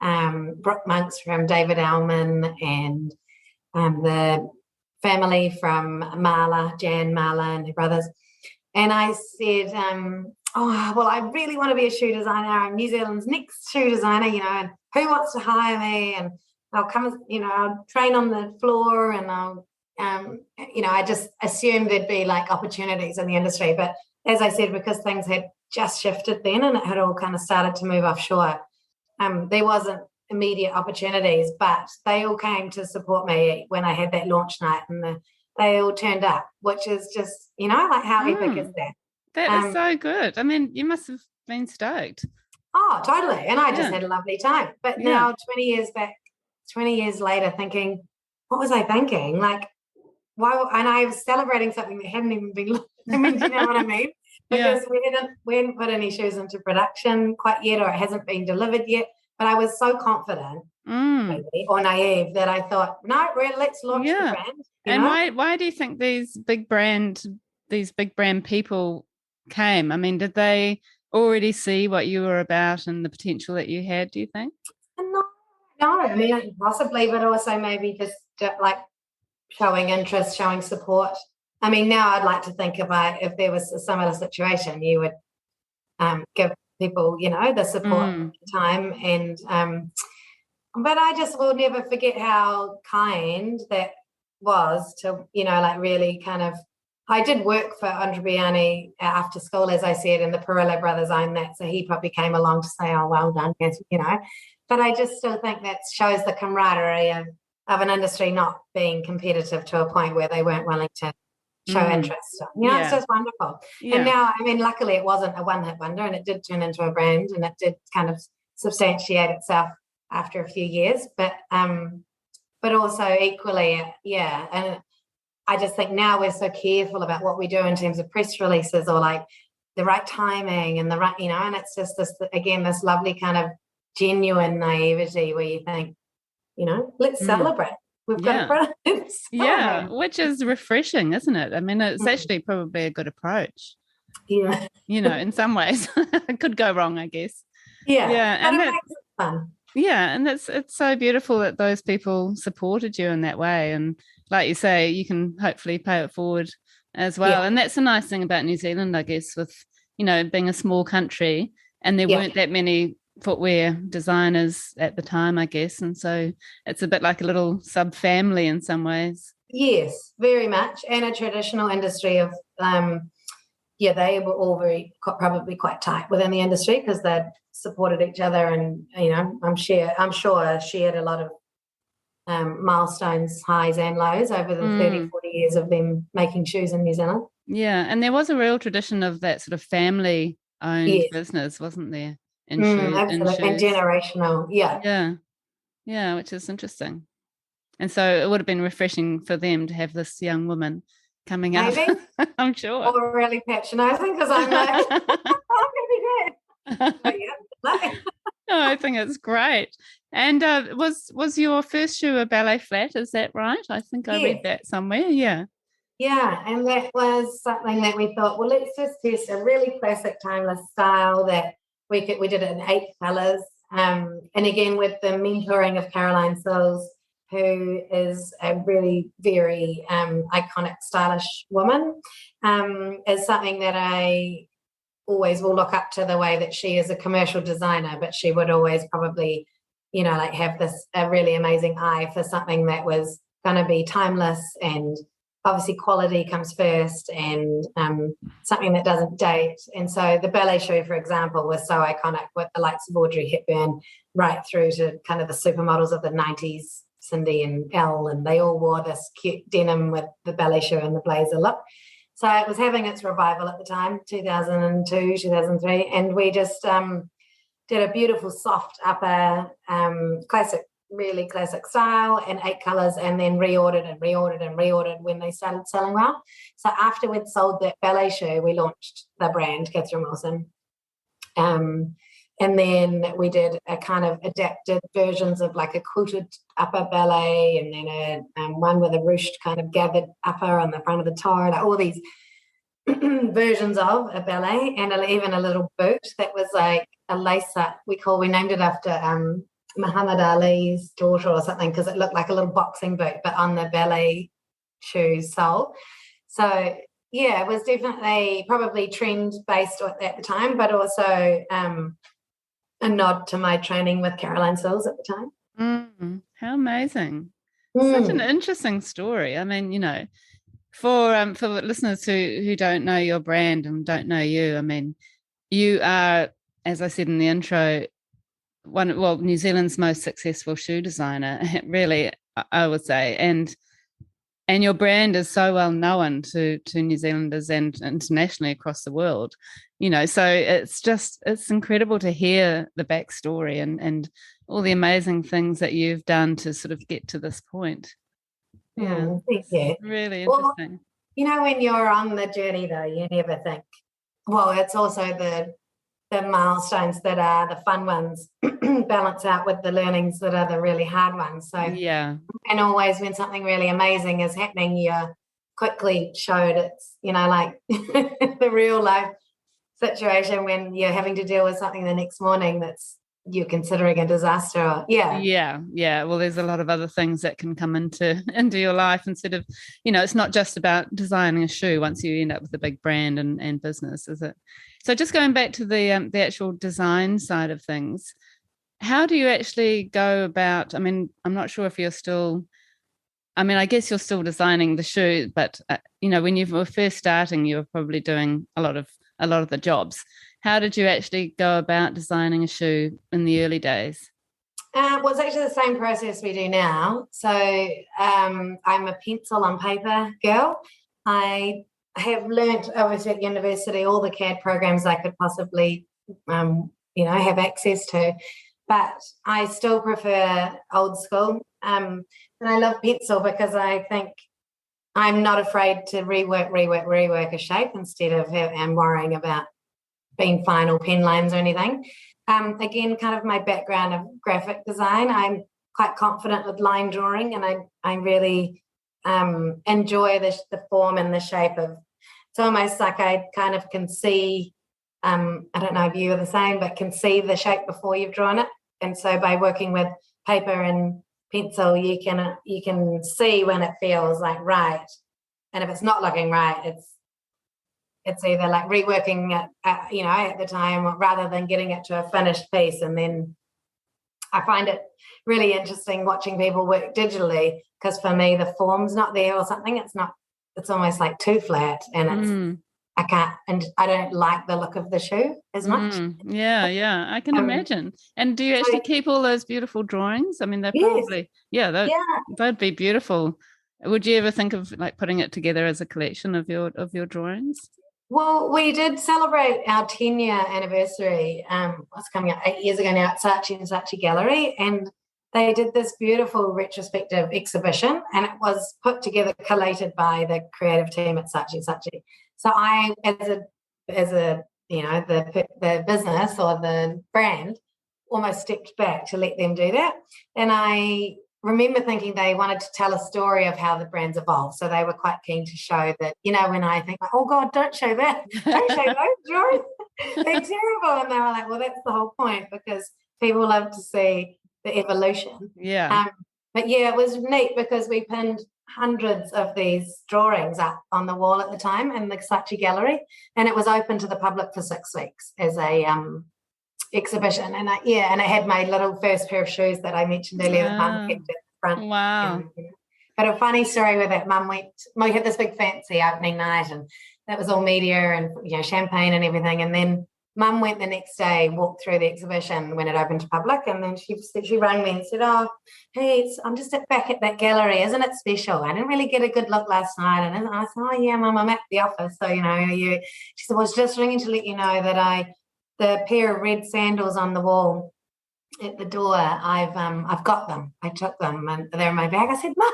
S2: Brooke Monks from David Alman, and the family from Marla, Jan Marla and her brothers. And I said, well, I really want to be a shoe designer. I'm New Zealand's next shoe designer, and who wants to hire me? And I'll come, I'll train on the floor, and I'll, I just assumed there'd be like opportunities in the industry. But as I said, because things had just shifted then and it had all kind of started to move offshore, there wasn't immediate opportunities, but they all came to support me when I had that launch night, and they all turned up, which is just, like how epic is that?
S1: That is so good. I mean, you must have been stoked.
S2: Oh, totally. And I just had a lovely time. But now 20 years later, thinking, what was I thinking? Like, why? And I was celebrating something that hadn't even been, do you know what I mean? Because we hadn't put any shoes into production quite yet, or it hasn't been delivered yet. But I was so confident, maybe, or naive, that I thought, no, let's launch the brand.
S1: And why do you think these big brand people came? I mean, did they already see what you were about and the potential that you had, do you think?
S2: No, I mean, possibly, but also maybe just like showing interest, showing support. I mean, now I'd like to think if there was a similar situation, you would give people, the support time. And but I just will never forget how kind that was to, like really kind of, I did work for Andre Biani after school, as I said, and the Perillo brothers owned that, so he probably came along to say, oh, well done, but I just still think that shows the camaraderie of an industry not being competitive to a point where they weren't willing to show interest. It's just wonderful. And now, I mean, luckily it wasn't a one-hit wonder, and it did turn into a brand, and it did kind of substantiate itself after a few years, but also equally, and I just think now we're so careful about what we do in terms of press releases, or like the right timing and the right, and it's just this lovely kind of genuine naivety where you think, let's celebrate. We've got a product.
S1: Which is refreshing, isn't it? I mean, it's actually probably a good approach.
S2: Yeah.
S1: In some ways. It could go wrong, I guess.
S2: Yeah.
S1: And
S2: it makes it fun.
S1: Yeah, and it's so beautiful that those people supported you in that way. And like you say, you can hopefully pay it forward as well. And that's the nice thing about New Zealand, I guess, with, being a small country, and there weren't that many footwear designers at the time, I guess. And so it's a bit like a little sub-family in some ways.
S2: Yes, very much. And a traditional industry of, they were all probably quite tight within the industry because they'd supported each other, and I'm sure shared a lot of milestones, highs and lows over the 30, 40 years of them making shoes in New Zealand.
S1: Yeah, and there was a real tradition of that sort of family-owned business, wasn't there?
S2: Absolutely, and generational,
S1: yeah, which is interesting. And so it would have been refreshing for them to have this young woman coming up.
S2: Maybe.
S1: I'm sure.
S2: Or really patronising, because I'm like, I'm going to be great.
S1: No, I think it's great. And was your first shoe a ballet flat? Is that right? I think I read that somewhere. Yeah.
S2: Yeah, and that was something that we thought, well, let's just test a really classic timeless style that we did it in 8 colours. And again, with the mentoring of Caroline Sills, who is a really very iconic, stylish woman, is something that I always will look up to, the way that she is a commercial designer, but she would always probably, have a really amazing eye for something that was going to be timeless, and obviously quality comes first, and something that doesn't date. And so the ballet shoe, for example, was so iconic, with the likes of Audrey Hepburn right through to kind of the supermodels of the 90s, Cindy and Elle, and they all wore this cute denim with the ballet shoe and the blazer look. So it was having its revival at the time, 2002, 2003, and we just did a beautiful soft upper, really classic style, and 8 colours, and then reordered when they started selling well. So after we'd sold that ballet shoe, we launched the brand Kathryn Wilson. And then we did a kind of adapted versions of like a quilted upper ballet, and then one with a ruched kind of gathered upper on the front of the toe, like all these versions of a ballet, and even a little boot that was like a lace-up. We named it after Muhammad Ali's daughter or something, because it looked like a little boxing boot, but on the ballet shoe sole. So yeah, it was definitely probably trend based at the time, but also a nod to my training with Caroline Sills at the time.
S1: How amazing. Such an interesting story. I mean, you know, for listeners who don't know your brand and don't know you, I mean, you are, as I said in the intro, New Zealand's most successful shoe designer, really, I would say. And your brand is so well known to New Zealanders and internationally across the world, you know, so it's incredible to hear the backstory and all the amazing things that you've done to sort of get to this point. Yeah,
S2: thank you.
S1: Really interesting.
S2: Well, you know, when you're on the journey, though, you never think, well, it's also the milestones that are the fun ones balance out with the learnings that are the really hard ones. So
S1: yeah,
S2: and always when something really amazing is happening, you're quickly showed it's, you know, like the real life situation when you're having to deal with something the next morning that's you're considering a disaster.
S1: Well, there's a lot of other things that can come into your life instead of, you know, it's not just about designing a shoe once you end up with a big brand and business, is it? So just going back to the actual design side of things, how do you actually go about, I mean, I'm not sure if you're still, I mean, I guess you're still designing the shoe, but you know, when you were first starting, you were probably doing a lot of the jobs. How did you actually go about designing a shoe in the early days?
S2: Well, it's actually the same process we do now. So I'm a pencil on paper girl. I have learnt, obviously, at university, all the CAD programs I could possibly, have access to. But I still prefer old school. And I love pencil because I think I'm not afraid to rework a shape instead of worrying about being final pen lines or anything. Again, kind of my background of graphic design, I'm quite confident with line drawing, and I really enjoy the form and the shape of. It's almost like I kind of can see. I don't know if you are the same, but can see the shape before you've drawn it. And so by working with paper and pencil, you can see when it feels like right, and if it's not looking right, it's either like reworking it, at the time, rather than getting it to a finished piece. And then I find it really interesting watching people work digitally, because for me, the form's not there or something. It's almost like too flat, and I can't, and I don't like the look of the shoe as much.
S1: Yeah, I can imagine. And do you actually keep all those beautiful drawings? I mean, they're probably, they'd be beautiful. Would you ever think of like putting it together as a collection of your drawings?
S2: Well, we did celebrate our 10-year anniversary. What's coming up 8 years ago now at Saatchi and Saatchi Gallery, and they did this beautiful retrospective exhibition, and it was put together, collated by the creative team at Saatchi and Saatchi. So I, as a the business or the brand, almost stepped back to let them do that, and I remember thinking they wanted to tell a story of how the brand's evolved. So they were quite keen to show that, when I think, oh God, don't show that. Don't show those drawings. They're terrible. And they were like, well, that's the whole point, because people love to see the evolution.
S1: Yeah.
S2: But yeah, it was neat because we pinned hundreds of these drawings up on the wall at the time in the Saatchi Gallery, and it was open to the public for 6 weeks as a exhibition, and it had my little first pair of shoes that I mentioned earlier that Mum kept at the front.
S1: Wow.
S2: But a funny story with that, Mum we had this big fancy opening night, and that was all media and champagne and everything, and then Mum went the next day, walked through the exhibition when it opened to public, and then she rang me and said, oh, hey, I'm just back at that gallery, isn't it special? I didn't really get a good look last night. And I said, oh yeah, Mum, I'm at the office, so she said, well, I was just ringing to let you know that the pair of red sandals on the wall at the door, I've got them. I took them and they're in my bag. I said, Mum,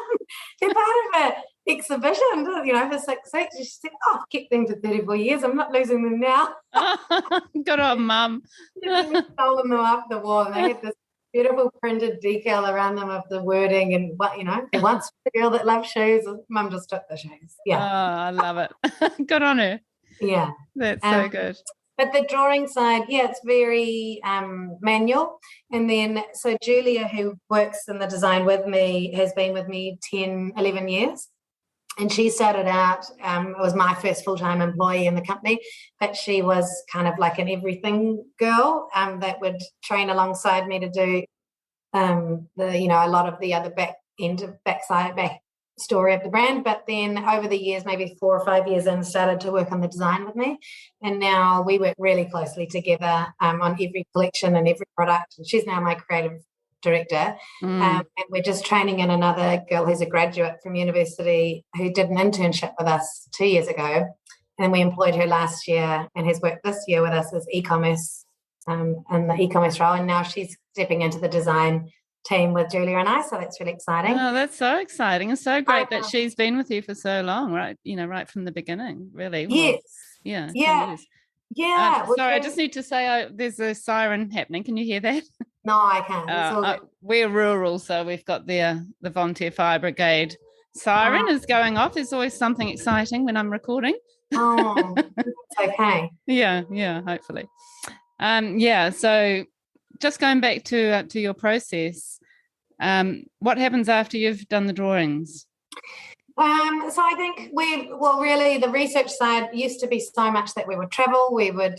S2: they're part of exhibition, for 6 weeks. She said, oh, I've kept them for 34 years. I'm not losing them now.
S1: Good old mum.
S2: She's stolen them off the wall. And they had this beautiful printed decal around them of the wording and there once was a girl that loved shoes. Mum just took the shoes. Yeah.
S1: Oh, I love it. Good on her.
S2: Yeah.
S1: That's so good.
S2: But the drawing side, it's very manual. And then, so Julia, who works in the design with me, has been with me 10, 11 years. And she started out, it was my first full-time employee in the company, but she was kind of like an everything girl that would train alongside me to do a lot of the other back story of the brand. But then over the years, maybe 4 or 5 years in, started to work on the design with me. And now we work really closely together on every collection and every product. And she's now my creative director. And we're just training in another girl who's a graduate from university who did an internship with us 2 years ago. And we employed her last year and has worked this year with us as e-commerce in the e-commerce role. And now she's stepping into the design team with Julia and I, so that's really exciting.
S1: Oh, that's so exciting and so great that she's been with you for so long, right? Right from the beginning, really.
S2: Yes.
S1: Yeah.
S2: Yeah.
S1: Sorry, I just need to say there's a siren happening. Can you hear that?
S2: No, I can't.
S1: We're rural, so we've got the Volunteer Fire Brigade siren is going off. There's always something exciting when I'm recording.
S2: Oh, it's okay.
S1: Yeah, hopefully. So just going back to your process, what happens after you've done the drawings?
S2: So I think really the research side used to be so much that we would travel, we would,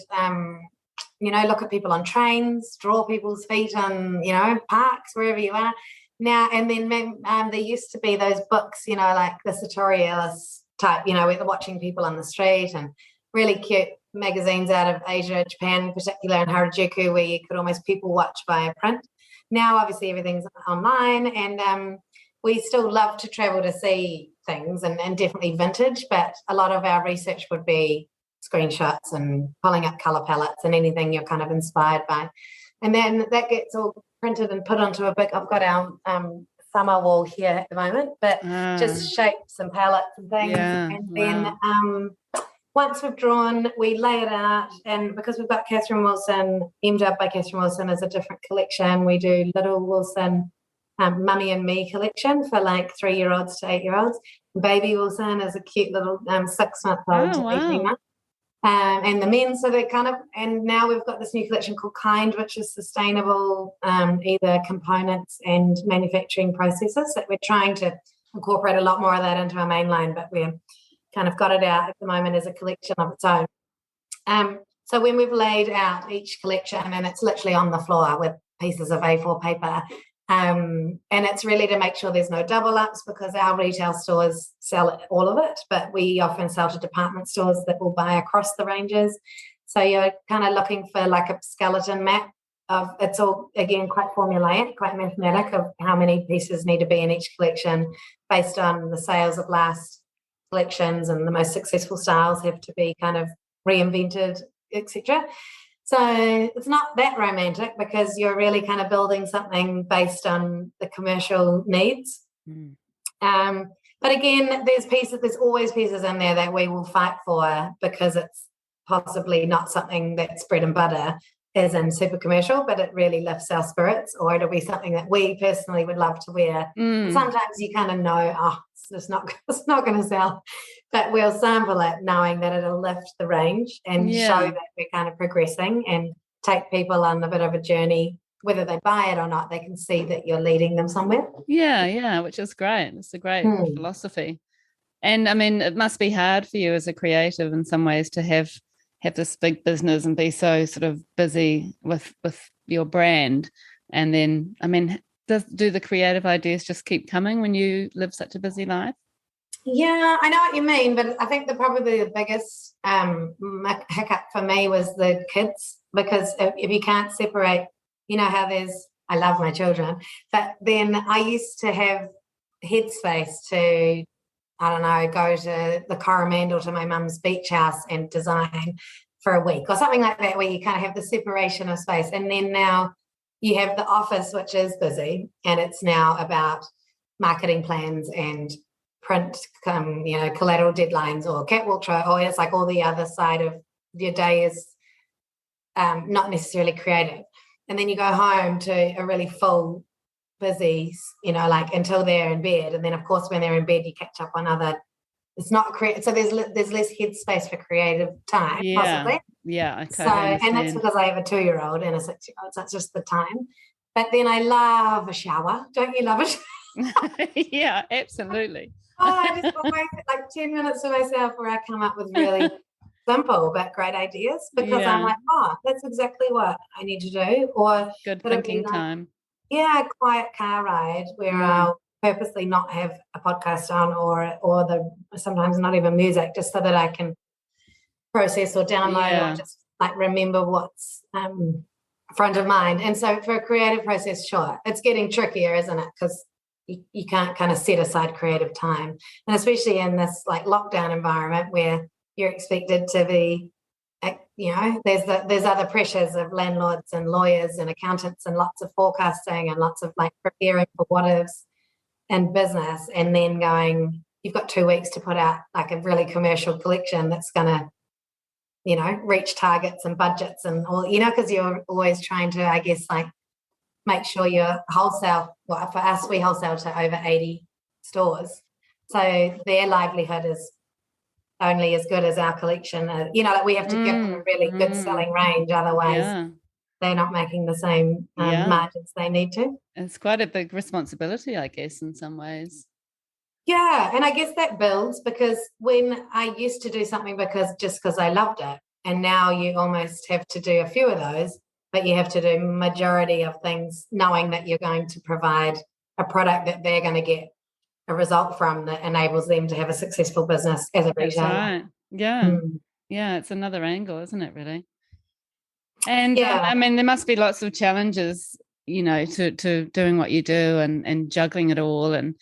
S2: look at people on trains, draw people's feet on, parks, wherever you are. Now, and then there used to be those books, like the Sartorialis type, where they're watching people on the street, and really cute magazines out of Asia, Japan in particular, and Harajuku, where you could almost people watch via print. Now, obviously, everything's online, and we still love to travel to see things, and definitely vintage, but a lot of our research would be screenshots and pulling up colour palettes and anything you're kind of inspired by. And then that gets all printed and put onto a big, I've got our summer wall here at the moment, but just shapes and palettes and things. And then once we've drawn, we lay it out, and because we've got Kathryn Wilson, MDub by Kathryn Wilson is a different collection. We do Little Wilson Mummy and Me collection for like 3-year-olds to 8-year-olds. Baby Wilson is a cute little 6-month-old to 18 months. And the men, so they and now we've got this new collection called Kind, which is sustainable, either components and manufacturing processes that we're trying to incorporate a lot more of that into our main line, but we're kind of got it out at the moment as a collection of its own. So when we've laid out each collection, and it's literally on the floor with pieces of A4 paper, and it's really to make sure there's no double ups, because our retail stores sell all of it, but we often sell to department stores that will buy across the ranges. So you're kind of looking for like a skeleton map of, it's all again quite formulaic, quite mathematic, of how many pieces need to be in each collection based on the sales of last collections, and the most successful styles have to be kind of reinvented, etc. So it's not that romantic, because you're really kind of building something based on the commercial needs. But again, there's always pieces in there that we will fight for, because it's possibly not something that's bread and butter as in super commercial, but it really lifts our spirits, or it'll be something that we personally would love to wear. Sometimes you kind of know, it's not going to sell, but we'll sample it knowing that it'll lift the range and show that we're kind of progressing and take people on a bit of a journey. Whether they buy it or not, they can see that you're leading them somewhere.
S1: Yeah, which is great. It's a great philosophy. And I mean, it must be hard for you as a creative in some ways to have this big business and be so sort of busy with your brand. And then, I mean, do the creative ideas just keep coming when you live such a busy life?
S2: Yeah, I know what you mean, but I think probably the biggest hiccup for me was the kids, because if you can't separate, how I love my children, but then I used to have headspace to, I don't know, go to the Coromandel to my mum's beach house and design for a week or something like that, where you kind of have the separation of space. And then now you have the office, which is busy, and it's now about marketing plans and print, collateral deadlines or catwalk show, or it's like all the other side of your day is not necessarily creative. And then you go home to a really full, busy, like until they're in bed. And then, of course, when they're in bed, you catch up on other. It's not creative. So there's less headspace for creative time, possibly.
S1: Yeah, I totally understand.
S2: And that's because I have a 2-year-old and a 6-year-old, so it's just the time. But then I love a shower. Don't you love it?
S1: Yeah, absolutely.
S2: I just always like 10 minutes to myself where I come up with really simple but great ideas, because I'm like, that's exactly what I need to do. Or
S1: good thinking time.
S2: Yeah, a quiet car ride where I'll purposely not have a podcast on or sometimes not even music, just so that I can process or download or just like remember what's front of mind. And so for a creative process, sure, it's getting trickier, isn't it? Because you can't kind of set aside creative time, and especially in this like lockdown environment where you're expected to be, there's other pressures of landlords and lawyers and accountants and lots of forecasting and lots of like preparing for what ifs and business, and then you've got 2 weeks to put out like a really commercial collection that's going to, reach targets and budgets and all, because you're always trying to, I guess, like make sure your wholesale, well, for us, we wholesale to over 80 stores. So their livelihood is only as good as our collection. Like we have to give them a really good selling range. Otherwise, they're not making the same margins they need to.
S1: It's quite a big responsibility, I guess, in some ways.
S2: Yeah, and I guess that builds, because when I used to do something because I loved it, and now you almost have to do a few of those, but you have to do majority of things knowing that you're going to provide a product that they're going to get a result from that enables them to have a successful business as a retailer.
S1: That's right. Yeah. Yeah, it's another angle, isn't it, really? And I mean, there must be lots of challenges, to doing what you do and juggling it all, and,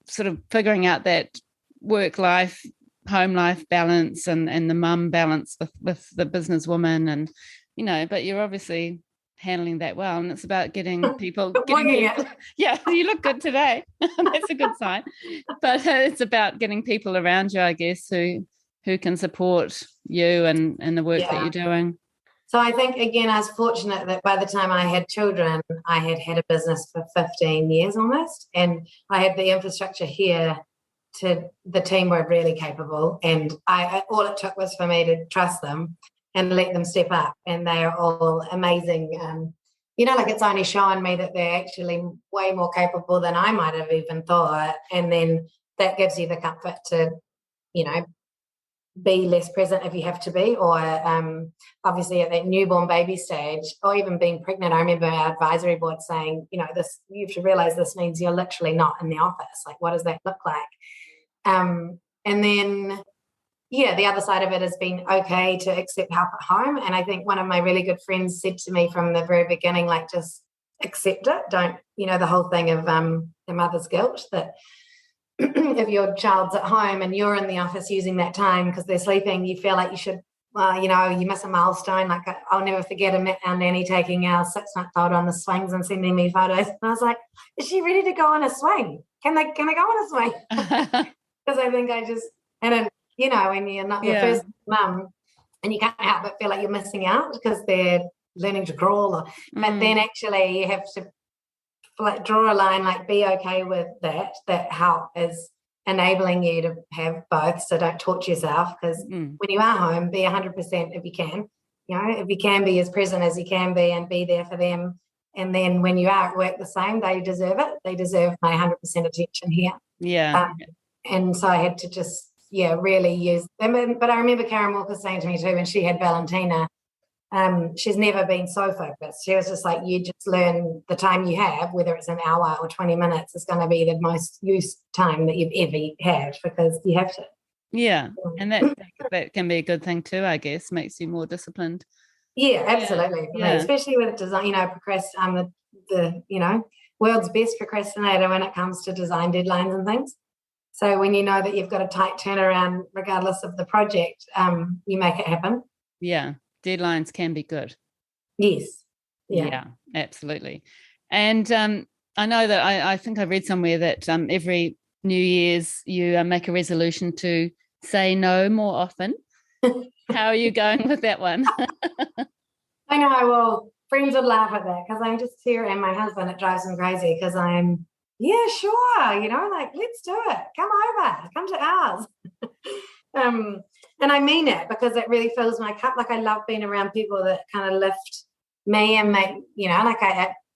S1: sort of figuring out that work life, home life balance and the mum balance with the businesswoman, and, but you're obviously handling that well, and it's about getting people. Yeah, you look good today. That's a good sign. But it's about getting people around you, I guess, who can support you and the work that you're doing.
S2: So I think, again, I was fortunate that by the time I had children, I had a business for 15 years almost, and I had the infrastructure here. The team were really capable, and all it took was for me to trust them and let them step up, and they are all amazing. Like it's only shown me that they're actually way more capable than I might have even thought, and then that gives you the comfort to, be less present if you have to be, or obviously at that newborn baby stage, or even being pregnant. I remember our advisory board saying, this, you have to realize this means you're literally not in the office. Like, what does that look like? And then the other side of it has been okay to accept help at home. And I think one of my really good friends said to me from the very beginning, like, just accept it. Don't, the whole thing of the mother's guilt, that if your child's at home and you're in the office using that time because they're sleeping, you feel like you should, you miss a milestone. Like, I'll never forget our nanny taking our 6-month-old on the swings and sending me photos. And I was like, is she ready to go on a swing? Can I go on a swing? Because I think when you're not your first mum, and you can't help but feel like you're missing out because they're learning to crawl. But then actually you have to draw a line, like, be okay with that help is enabling you to have both, so don't torture yourself, because when you are home, be 100% if you can. If you can be as present as you can be and be there for them, and then when you are at work the same, they deserve it. They deserve my 100% attention here. And so I had to just really use them. But I remember Karen Walker saying to me too, when she had Valentina, she's never been so focused. She was just like, you just learn the time you have, whether it's an hour or 20 minutes, is going to be the most used time that you've ever had, because you have to.
S1: Yeah, and that can be a good thing too, I guess. Makes you more disciplined.
S2: Yeah, absolutely. Yeah. Especially with design, I'm the world's best procrastinator when it comes to design deadlines and things. So when you know that you've got a tight turnaround, regardless of the project, you make it happen.
S1: Yeah. Deadlines can be good.
S2: Yes.
S1: Yeah, absolutely. And I know that I think I read somewhere that every New Year's you make a resolution to say no more often. How are you going with that one?
S2: I know, well, friends would laugh at that because I'm just here, and my husband, it drives him crazy because yeah, sure, like, let's do it. Come over, come to ours. And I mean it because it really fills my cup. Like, I love being around people that kind of lift me and make,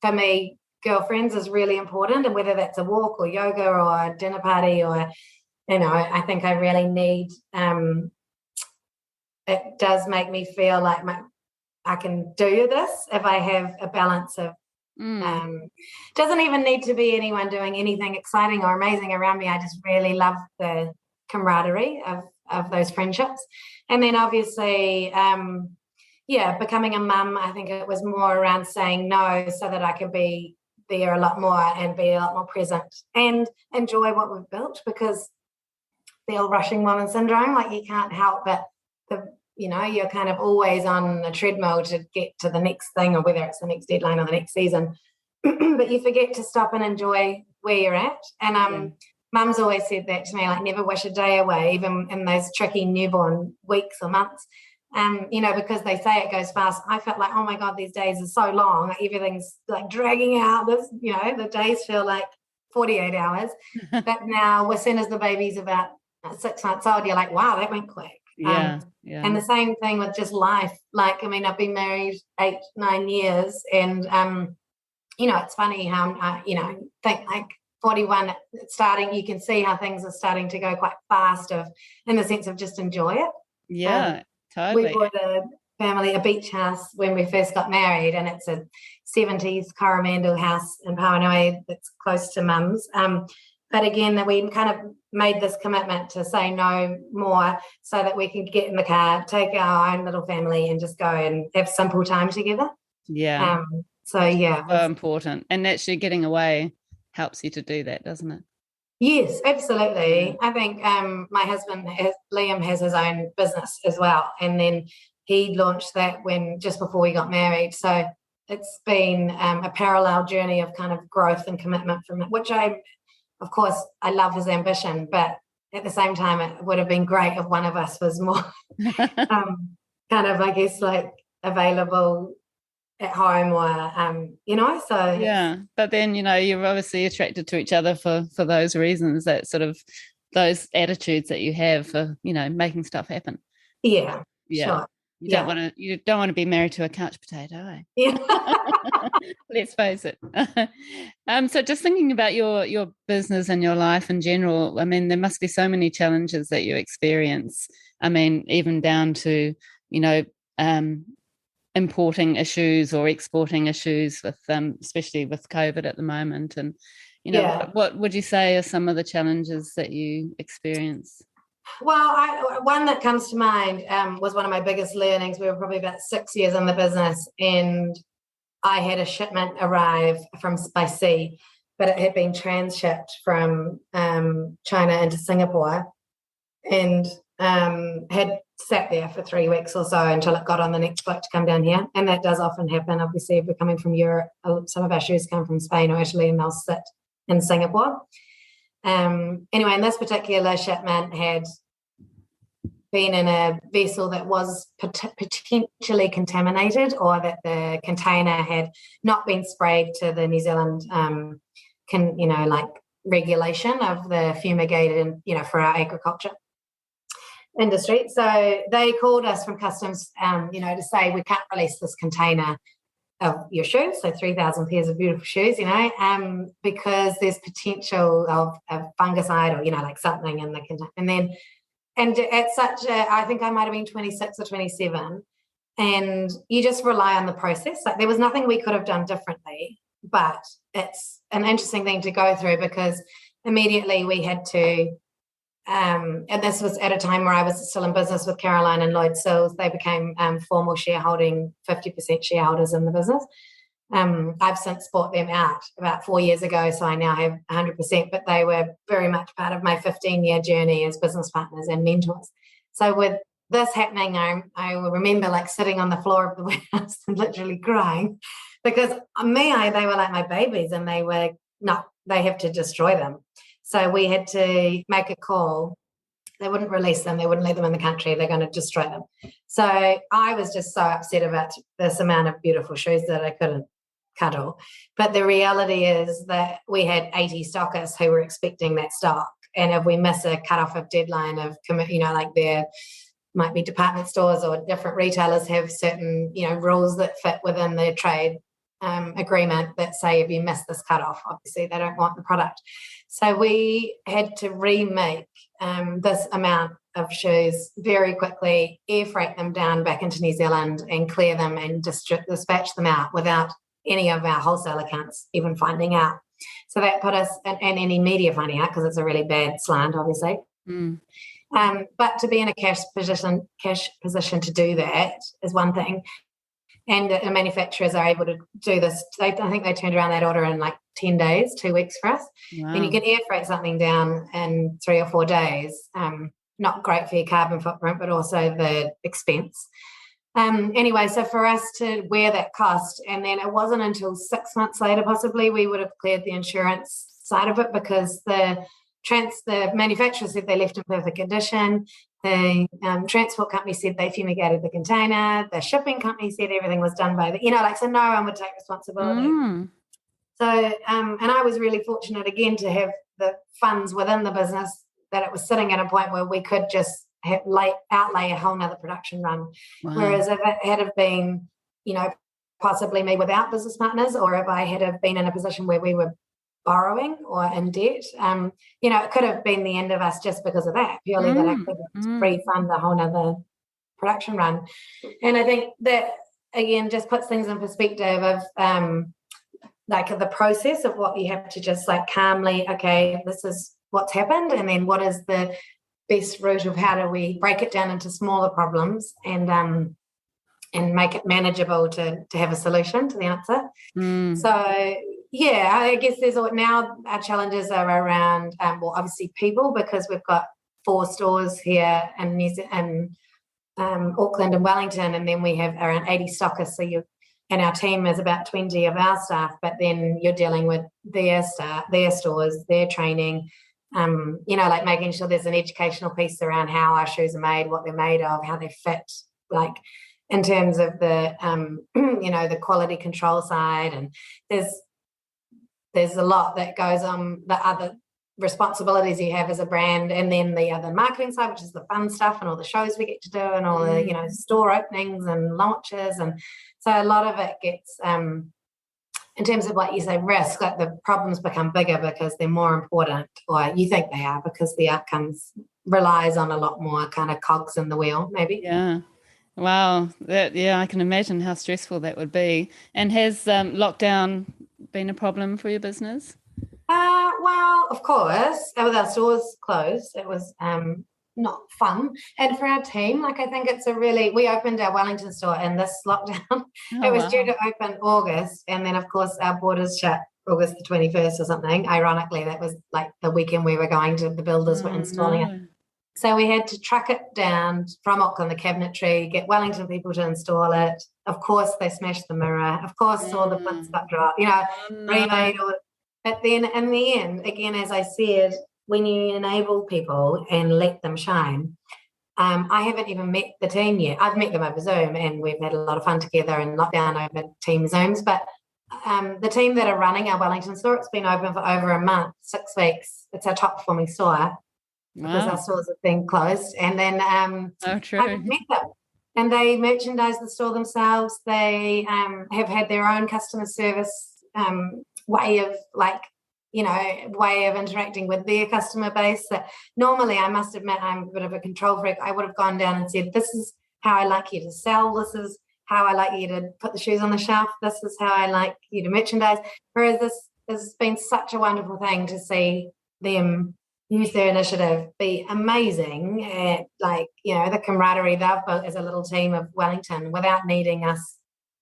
S2: for me, girlfriends is really important. And whether that's a walk or yoga or a dinner party or, I think I really need, it does make me feel like I can do this if I have a balance of, doesn't even need to be anyone doing anything exciting or amazing around me. I just really love the camaraderie of those friendships. And then obviously, becoming a mum, I think it was more around saying no so that I could be there a lot more and be a lot more present and enjoy what we've built, because the old rushing woman syndrome, like, you can't help but you're kind of always on a treadmill to get to the next thing, or whether it's the next deadline or the next season. But you forget to stop and enjoy where you're at. And Mum's always said that to me, like, never wish a day away, even in those tricky newborn weeks or months. Because they say it goes fast. I felt like, oh my God, these days are so long. Like, everything's like dragging out. The days feel like 48 hours. But now, as soon as the baby's about 6 months old, you're like, wow, that went quick.
S1: Yeah.
S2: And the same thing with just life. Like, I've been married 8-9 years, and it's funny how I think, like, 41 starting, you can see how things are starting to go quite fast, in the sense of just enjoy it.
S1: Yeah, totally.
S2: We bought a beach house when we first got married, and it's a 70s Coromandel house in Pawanui that's close to Mum's. But again, we kind of made this commitment to say no more so that we can get in the car, take our own little family, and just go and have simple time together.
S1: Yeah.
S2: So
S1: important. And actually getting away helps you to do that, doesn't it?
S2: Yes, absolutely. Yeah. I think my husband, Liam, has his own business as well. And then he launched that just before we got married. So it's been a parallel journey of kind of growth and commitment from it, which of course, I love his ambition, but at the same time, it would have been great if one of us was more kind of, I guess, like, available at home, or, so.
S1: Yeah, but then, you're obviously attracted to each other for those reasons, that sort of those attitudes that you have for, making stuff happen.
S2: Yeah, sure.
S1: You don't want to be married to a couch potato, eh?
S2: Yeah.
S1: Let's face it. So just thinking about your business and your life in general, I mean, there must be so many challenges that you experience. I mean, even down to, importing issues or exporting issues with especially with COVID at the moment. And, what would you say are some of the challenges that you experience?
S2: Well, one that comes to mind was one of my biggest learnings. We were probably about 6 years in the business, and I had a shipment arrive by sea, but it had been transshipped from China into Singapore, and had sat there for 3 weeks or so until it got on the next boat to come down here. And that does often happen. Obviously, if we're coming from Europe, some of our shoes come from Spain or Italy, and they'll sit in Singapore. Anyway, and this particular shipment had been in a vessel that was potentially contaminated, or that the container had not been sprayed to the New Zealand, regulation of the fumigated, for our agriculture industry. So they called us from customs, to say, we can't release this container of your shoes, so 3,000 pairs of beautiful shoes, because there's potential of fungicide or, something in the container. And at I think I might have been 26 or 27, and you just rely on the process. Like, there was nothing we could have done differently, but it's an interesting thing to go through, because immediately we had to, and this was at a time where I was still in business with Caroline and Lloyd Sills. They became formal shareholding, 50% shareholders in the business. I've since bought them out about 4 years ago, so I now have 100%, but they were very much part of my 15-year journey as business partners and mentors. So with this happening, I remember sitting on the floor of the warehouse and literally crying, because they were like my babies, and they have to destroy them. So we had to make a call. They wouldn't release them. They wouldn't let them in the country. They're going to destroy them. So I was just so upset about this amount of beautiful shoes that I couldn't cuddle. But the reality is that we had 80 stockists who were expecting that stock. And if we miss a cutoff of deadline of, like there might be department stores or different retailers have certain, rules that fit within their trade agreement that say if you miss this cutoff, obviously they don't want the product. So we had to remake this amount of shoes very quickly, air freight them down back into New Zealand and clear them and dispatch them out without any of our wholesale accounts even finding out. So that put us, and any media finding out, because it's a really bad slant, obviously. But to be in a cash position to do that is one thing. And the manufacturers are able to do this. I think they turned around that order in like 10 days, 2 weeks for us. Wow. And you can air freight something down in 3 or 4 days. Not great for your carbon footprint, but also the expense. Anyway, so for us to wear that cost, and then it wasn't until 6 months later, possibly, we would have cleared the insurance side of it, because the manufacturer said they left in perfect condition. The transport company said they fumigated the container. The shipping company said everything was done by so no one would take responsibility. So, and I was really fortunate again to have the funds within the business that it was sitting at a point where we could just outlay a whole nother production run. Wow. Whereas if it had have been, possibly me without business partners, or if I had have been in a position where we were borrowing or in debt, it could have been the end of us just because of that, purely that I couldn't pre-fund a whole nother production run. And I think that, again, just puts things in perspective of the process of what you have to just calmly, okay, this is what's happened, and then what is the best route of how do we break it down into smaller problems and make it manageable to have a solution to the answer. So yeah, I guess now our challenges are around obviously people, because we've got 4 stores here in Auckland and Wellington, and then we have around 80 stockists. And our team is about 20 of our staff, but then you're dealing with their stores, their training, making sure there's an educational piece around how our shoes are made, what they're made of, how they fit, in terms of the the quality control side. And there's a lot that goes on the other responsibilities you have as a brand, and then the other marketing side, which is the fun stuff and all the shows we get to do and all the store openings and launches. And so a lot of it gets in terms of what you say, risk, the problems become bigger because they're more important, or you think they are, because the outcomes relies on a lot more kind of cogs in the wheel, maybe.
S1: Yeah. Wow. I can imagine how stressful that would be. And has lockdown been a problem for your business?
S2: Well, of course, with our stores closed, it was not fun. And for our team, I think we opened our Wellington store in this lockdown. It was due to open August, and then of course our borders shut August the 21st or something. Ironically, that was the weekend we were going to, the builders were installing it. So we had to truck it down from Auckland, the cabinetry, get Wellington people to install it. Of course, they smashed the mirror. Of course, all the plinths got dropped, remade all. But then in the end, again, as I said, when you enable people and let them shine, I haven't even met the team yet. I've met them over Zoom, and we've had a lot of fun together in lockdown over team Zooms. But the team that are running our Wellington store, it's been open for over a month, 6 weeks. It's our top performing store. Because our stores have been closed. And then I've met them, and they merchandise the store themselves. They have had their own customer service way of interacting with their customer base. That normally, I must admit, I'm a bit of a control freak. I would have gone down and said, this is how I like you to sell, this is how I like you to put the shoes on the shelf, this is how I like you to merchandise. Whereas this has been such a wonderful thing to see them use their initiative, be amazing at the camaraderie they've built as a little team of Wellington without needing us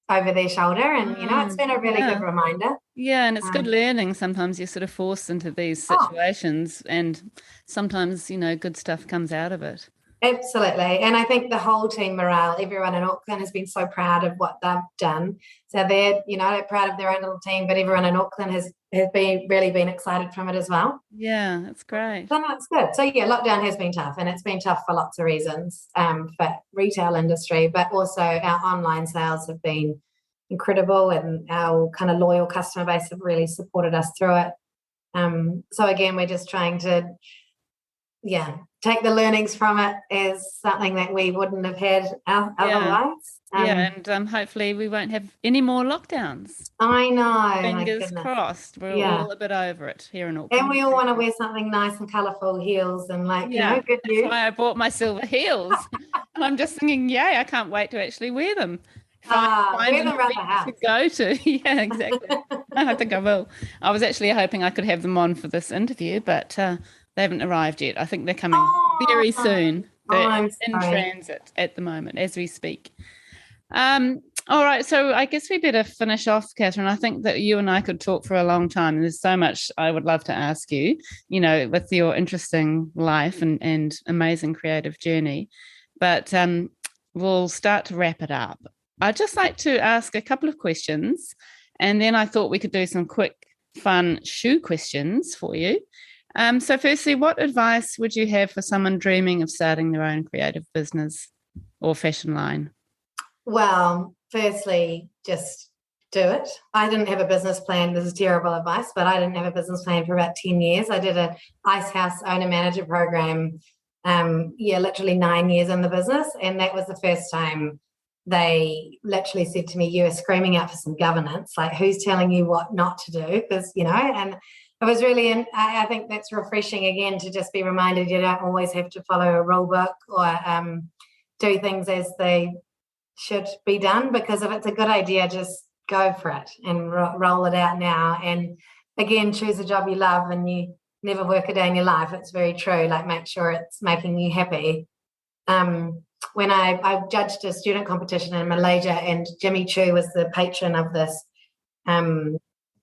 S2: over their shoulder. And it's been a really good reminder.
S1: Yeah, and it's good learning. Sometimes you're sort of forced into these situations, and sometimes good stuff comes out of it.
S2: Absolutely. And I think the whole team morale, everyone in Auckland has been so proud of what they've done. So they're proud of their own little team, but everyone in Auckland has really been excited from it as well.
S1: Yeah, that's great.
S2: So that's good. So yeah, lockdown has been tough, and it's been tough for lots of reasons, for retail industry, but also our online sales have been incredible, and our kind of loyal customer base have really supported us through it. So again, we're just trying to, take the learnings from it as something that we wouldn't have had otherwise.
S1: And hopefully we won't have any more lockdowns.
S2: I know.
S1: Fingers crossed. We're all a bit over it here in Auckland.
S2: And we all want to wear something nice and colourful, heels and good news.
S1: That's why I bought my silver heels. And I'm just thinking, yay, I can't wait to actually wear them. Find
S2: wear them around the house.
S1: To go to. Yeah, exactly. I think I will. I was actually hoping I could have them on for this interview, but they haven't arrived yet. I think they're coming very soon. They're in transit at the moment as we speak. All right, so I guess we better finish off, Kathryn. I think that you and I could talk for a long time. There's so much I would love to ask you, with your interesting life and amazing creative journey. But we'll start to wrap it up. I'd just like to ask a couple of questions, and then I thought we could do some quick, fun shoe questions for you. So firstly, what advice would you have for someone dreaming of starting their own creative business or fashion line?
S2: Well, firstly, just do it. I didn't have a business plan. This is terrible advice, but I didn't have a business plan for about 10 years. I did a Ice House owner-manager program, literally 9 years in the business, and that was the first time they literally said to me, you are screaming out for some governance, like who's telling you what not to do? Because, and it was really, I think that's refreshing again to just be reminded you don't always have to follow a rule book or do things as they should be done, because if it's a good idea, just go for it and roll it out now. And again, choose a job you love and you never work a day in your life. It's very true. Like, make sure it's making you happy. When I judged a student competition in Malaysia, and Jimmy Choo was the patron of this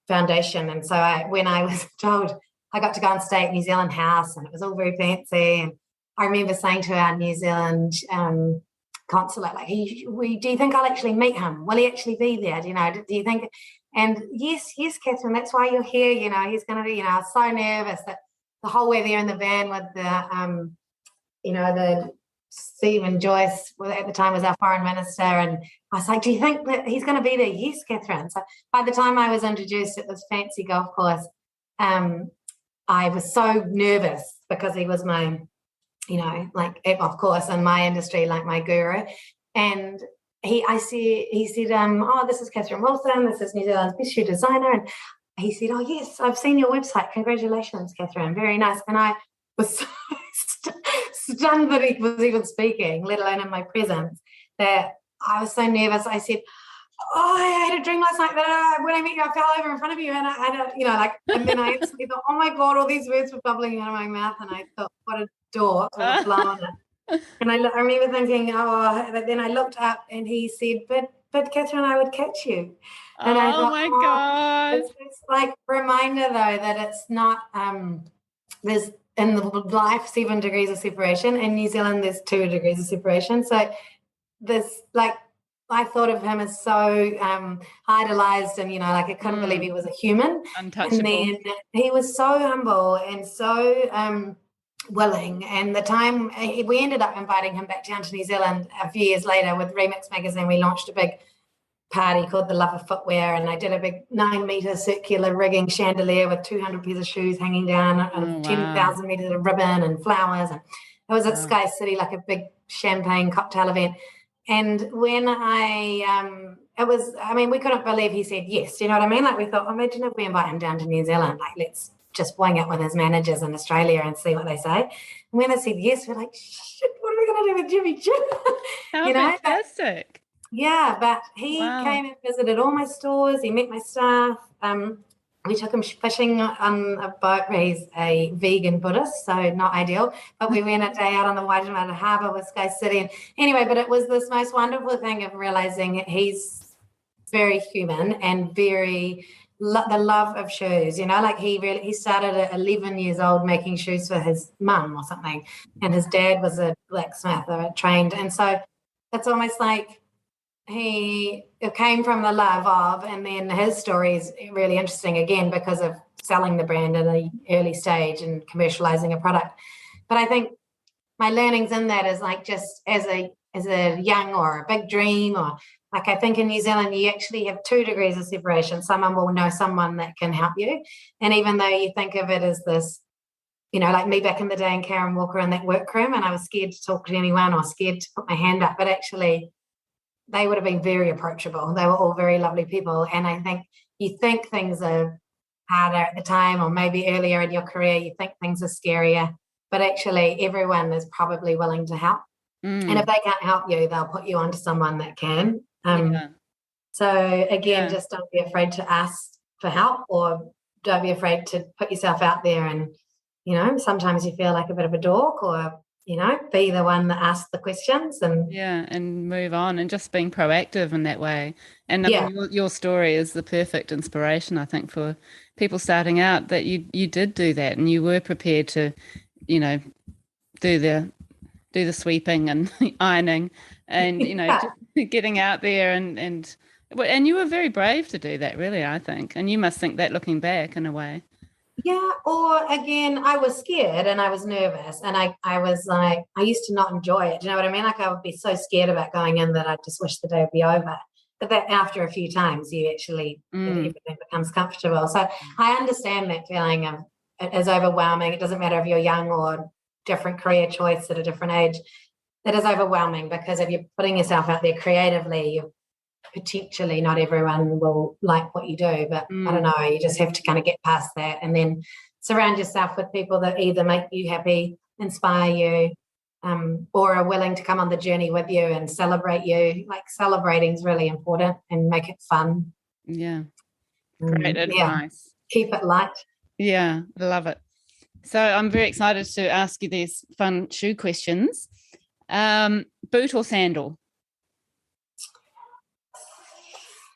S2: foundation. And so when I was told I got to go and stay at New Zealand House, and it was all very fancy. And I remember saying to our New Zealand consulate, like, do you think I'll actually meet him? Will he actually be there? Do you think? And yes, Kathryn, that's why you're here. He's going to be, I was so nervous that the whole way there in the van with the, the Stephen Joyce, at the time was our foreign minister. And I was like, do you think that he's going to be there? Yes, Kathryn. So by the time I was introduced at this fancy golf course, I was so nervous because he was my, of course, in my industry, like my guru. And he said, this is Kathryn Wilson. This is New Zealand's best shoe designer. And he said, oh, yes, I've seen your website. Congratulations, Kathryn. Very nice. And I was so stunned that he was even speaking, let alone in my presence, that I was so nervous. I said, I had a dream last night that when I met you, I fell over in front of you. And and then I instantly thought, oh my God, all these words were bubbling out of my mouth. And I thought, what a dork, what a flower. And I remember thinking, but then I looked up and he said, but Kathryn, I would catch you. And I thought,
S1: my God.
S2: It's like a reminder, though, that it's not, there's in the life 7 degrees of separation. In New Zealand, there's 2 degrees of separation. So this, I thought of him as so idolized, and I couldn't believe he was a human.
S1: Untouchable.
S2: And then he was so humble and so willing. And the time we ended up inviting him back down to New Zealand a few years later with Remix magazine, we launched a big party called the Love of Footwear, and I did a big 9-meter circular rigging chandelier with 200 pairs of shoes hanging down, and 10,000 meters of ribbon and flowers. And it was at Sky City, like a big champagne cocktail event. And when we couldn't believe he said yes. You know what I mean? Like, we thought, imagine if we invite him down to New Zealand, like, let's just wing it with his managers in Australia and see what they say. And when they said yes, we're like, shit, what are we going to do with Jimmy Choo?
S1: How fantastic.
S2: But he came and visited all my stores. He met my staff. We took him fishing on a boat. He's a vegan Buddhist, so not ideal. But we went a day out on the Waitemata Harbour with Sky City. And anyway, but it was this most wonderful thing of realising he's very human and very the love of shoes, like he started at 11 years old making shoes for his mum or something, and his dad was a blacksmith or trained, and so it's almost like it came from the love of, and then his story is really interesting again because of selling the brand at an early stage and commercializing a product. But I think my learnings in that is like just as a young or a big dream, or like I think in New Zealand you actually have 2 degrees of separation. Someone will know someone that can help you, and even though you think of it as this, like me back in the day in Karen Walker in that workroom, and I was scared to talk to anyone or scared to put my hand up, but actually they would have been very approachable. They were all very lovely people. And I think you think things are harder at the time, or maybe earlier in your career, you think things are scarier, but actually everyone is probably willing to help. And if they can't help you, they'll put you onto someone that can. So again, just don't be afraid to ask for help, or don't be afraid to put yourself out there. And, sometimes you feel like a bit of a dork, or be the one that asks the questions
S1: and move on, and just being proactive in that way. And I mean, your story is the perfect inspiration, I think, for people starting out, that you did do that and you were prepared to, do the sweeping and ironing and, just getting out there and you were very brave to do that, really, I think. And you must think that looking back in a way.
S2: Yeah, or again, I was scared and I was nervous, and I was like, I used to not enjoy it. Do you know what I mean? Like I would be so scared about going in that I just wish the day would be over. But that after a few times, you actually, everything becomes comfortable. So I understand that feeling of it is overwhelming. It doesn't matter if you're young or different career choice at a different age. It is overwhelming because if you're putting yourself out there creatively, you're potentially not everyone will like what you do, but I don't know, you just have to kind of get past that and then surround yourself with people that either make you happy, inspire you, or are willing to come on the journey with you and celebrate you. Like celebrating is really important and make it fun.
S1: Great advice.
S2: Keep it light.
S1: I love it. So I'm very excited to ask you these fun shoe questions. Boot or sandal?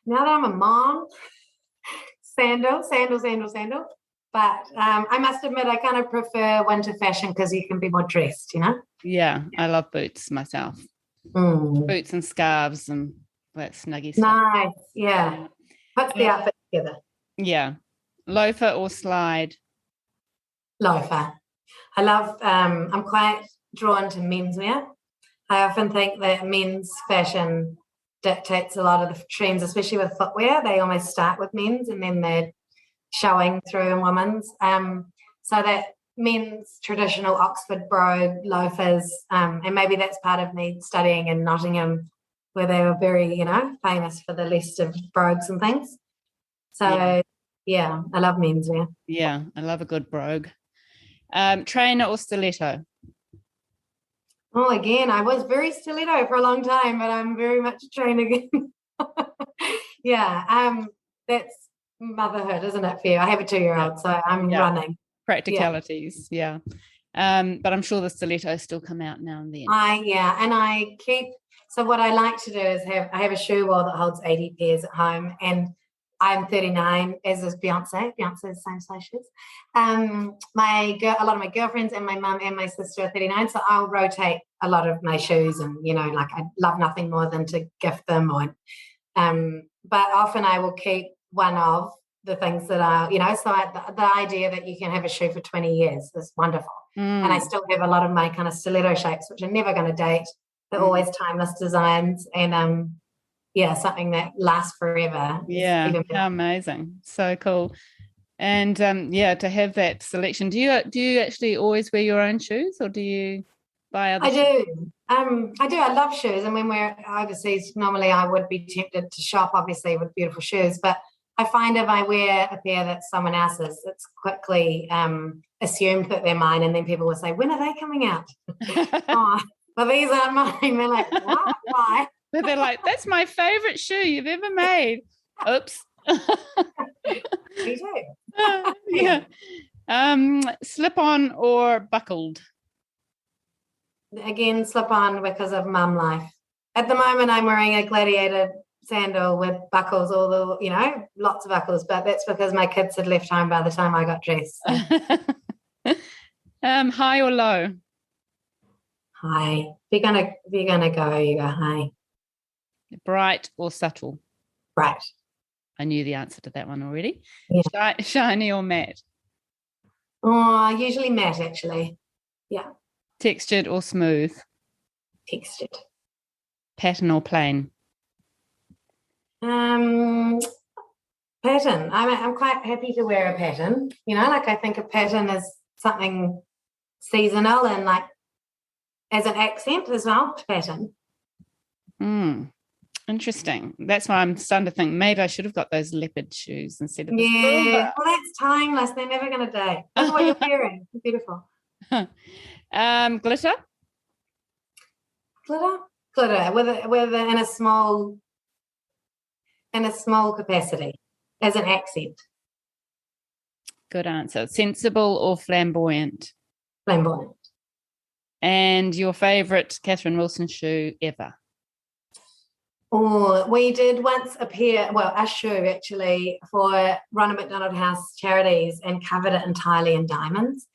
S2: Now that I'm a mom, sandal. But I must admit, I kind of prefer winter fashion because you can be more dressed,
S1: Yeah, I love boots myself. Boots and scarves and that snuggy stuff.
S2: Nice, yeah. Puts the outfit together.
S1: Yeah. Loafer or slide?
S2: Loafer. I love, I'm quite drawn to menswear. I often think that men's fashion dictates a lot of the trends, especially with footwear. They almost start with men's and then they're showing through in women's. So that men's traditional Oxford brogue, loafers, and maybe that's part of me studying in Nottingham, where they were very, famous for the list of brogues and things. So, I love menswear.
S1: Yeah, I love a good brogue. Trainer or stiletto?
S2: Oh, again, I was very stiletto for a long time, but I'm very much a trainer again. That's motherhood, isn't it, for you? I have a 2-year-old, so I'm running.
S1: Practicalities, But I'm sure the stilettos still come out now and then.
S2: So what I like to do is I have a shoe wall that holds 80 pairs at home, and I'm 39, as is Beyonce. Beyonce's same size shoes. A lot of my girlfriends and my mum and my sister are 39, so I'll rotate a lot of my shoes, and I love nothing more than to gift them. But often I will keep one of the things that are, the idea that you can have a shoe for 20 years is wonderful. And I still have a lot of my kind of stiletto shapes, which are never going to date. They're always timeless designs, and something that lasts forever.
S1: Yeah, how amazing. So cool. And to have that selection. Do you actually always wear your own shoes, or do you buy other shoes?
S2: I do. I love shoes, and when we're overseas, normally I would be tempted to shop, obviously, with beautiful shoes, but I find if I wear a pair that's someone else's, it's quickly assumed that they're mine, and then people will say, when are they coming out? Well, these aren't mine. They're like, what? Why?
S1: But they're like, that's my favorite shoe you've ever made. Oops.
S2: Me too.
S1: Slip on or buckled?
S2: Again, slip on because of mum life. At the moment, I'm wearing a gladiator sandal with buckles, lots of buckles, but that's because my kids had left home by the time I got dressed. So.
S1: High or low?
S2: High. If you're gonna go, you go high.
S1: Bright or subtle?
S2: Bright.
S1: I knew the answer to that one already.
S2: Yeah.
S1: Shiny or matte?
S2: Oh, usually matte, actually. Yeah.
S1: Textured or smooth?
S2: Textured.
S1: Pattern or plain?
S2: Pattern. I'm quite happy to wear a pattern. I think a pattern is something seasonal and like as an accent as well to pattern.
S1: Interesting. That's why I'm starting to think maybe I should have got those leopard shoes instead of the
S2: silver. Well, that's timeless. They're never going to date. Look at what you're wearing. It's beautiful.
S1: Glitter?
S2: Glitter. With in a small capacity as an accent.
S1: Good answer. Sensible or flamboyant?
S2: Flamboyant.
S1: And your favourite Kathryn Wilson shoe ever?
S2: Oh, we did once a shoe actually for Ronald McDonald House Charities and covered it entirely in diamonds.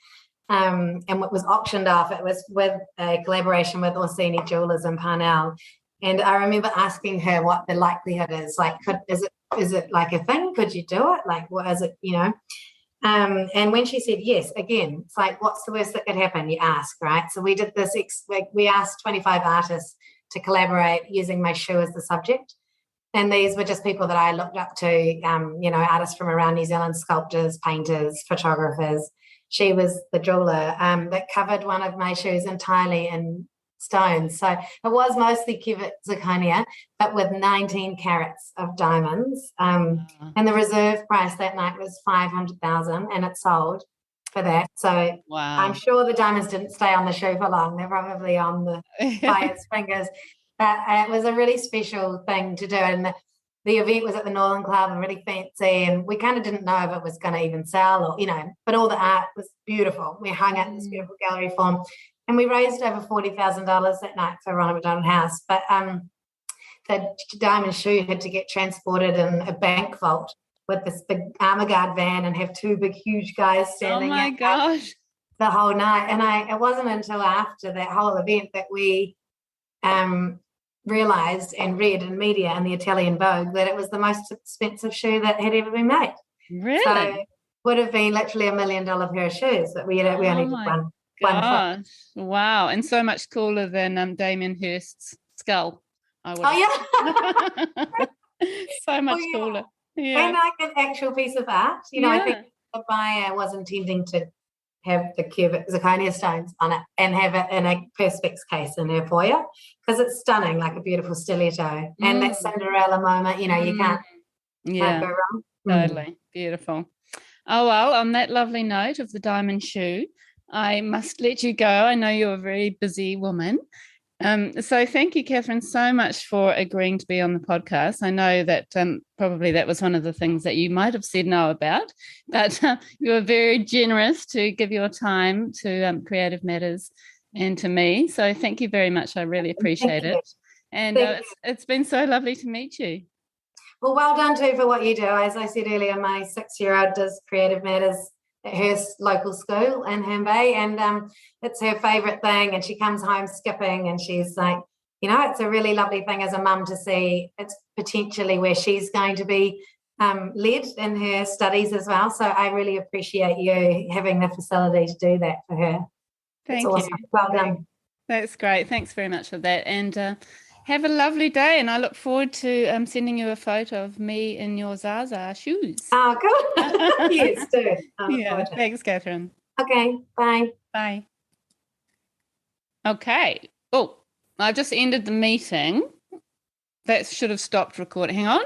S2: And it was auctioned off. It was with a collaboration with Orsini Jewelers in Parnell. And I remember asking her what the likelihood is. Like, is it like a thing? Could you do it? Like, what is it, And when she said yes, again, it's like, what's the worst that could happen? You ask, right? So we did this, we asked 25 artists to collaborate using my shoe as the subject. And these were just people that I looked up to, artists from around New Zealand, sculptors, painters, photographers. She was the jeweler that covered one of my shoes entirely in stones. So it was mostly cubic zirconia, but with 19 carats of diamonds. And the reserve price that night was $500,000, and it sold for that. So
S1: wow.
S2: I'm sure the diamonds didn't stay on the shoe for long. They're probably on the buyer's fingers. But it was a really special thing to do. And the event was at the Northern Club and really fancy. And we kind of didn't know if it was going to even sell or, but all the art was beautiful. We hung out in this beautiful gallery form. And we raised over $40,000 that night for Ronald McDonald House. But the diamond shoe had to get transported in a bank vault with this big armor guard van and have two big, huge guys standing.
S1: Oh my gosh!
S2: The whole night, and it wasn't until after that whole event that we realised and read in media and the Italian Vogue that it was the most expensive shoe that had ever been made.
S1: Really?
S2: So it would have been literally $1 million pair of shoes, but we only did one.
S1: Gosh, wow. And so much cooler than Damien Hirst's skull. So much cooler. Yeah.
S2: And like an actual piece of art. I think the buyer was intending to have the cubic zirconia stones on it and have it in a perspex case in her foyer because it's stunning, like a beautiful stiletto. And that Cinderella moment, you can't go wrong.
S1: Totally. Beautiful. Oh, well, on that lovely note of the diamond shoe, I must let you go. I know you're a very busy woman. So thank you, Kathryn, so much for agreeing to be on the podcast. I know that probably that was one of the things that you might have said no about, but you were very generous to give your time to Creative Matters and to me. So thank you very much. I really appreciate it. And it's been so lovely to meet you.
S2: Well done too for what you do. As I said earlier, my 6-year-old does Creative Matters at her local school in Herne Bay, and it's her favourite thing, and she comes home skipping, and she's like, it's a really lovely thing as a mum to see. It's potentially where she's going to be led in her studies as well, so I really appreciate you having the facility to do that for her.
S1: Thank you.
S2: Awesome. Well done.
S1: That's great. Thanks very much for that, and have a lovely day, and I look forward to sending you a photo of me in your Zaza shoes.
S2: Oh, cool. Yes, do.
S1: Yeah, thanks, Kathryn.
S2: Okay, bye.
S1: Bye. Okay. Oh, I've just ended the meeting. That should have stopped recording. Hang on.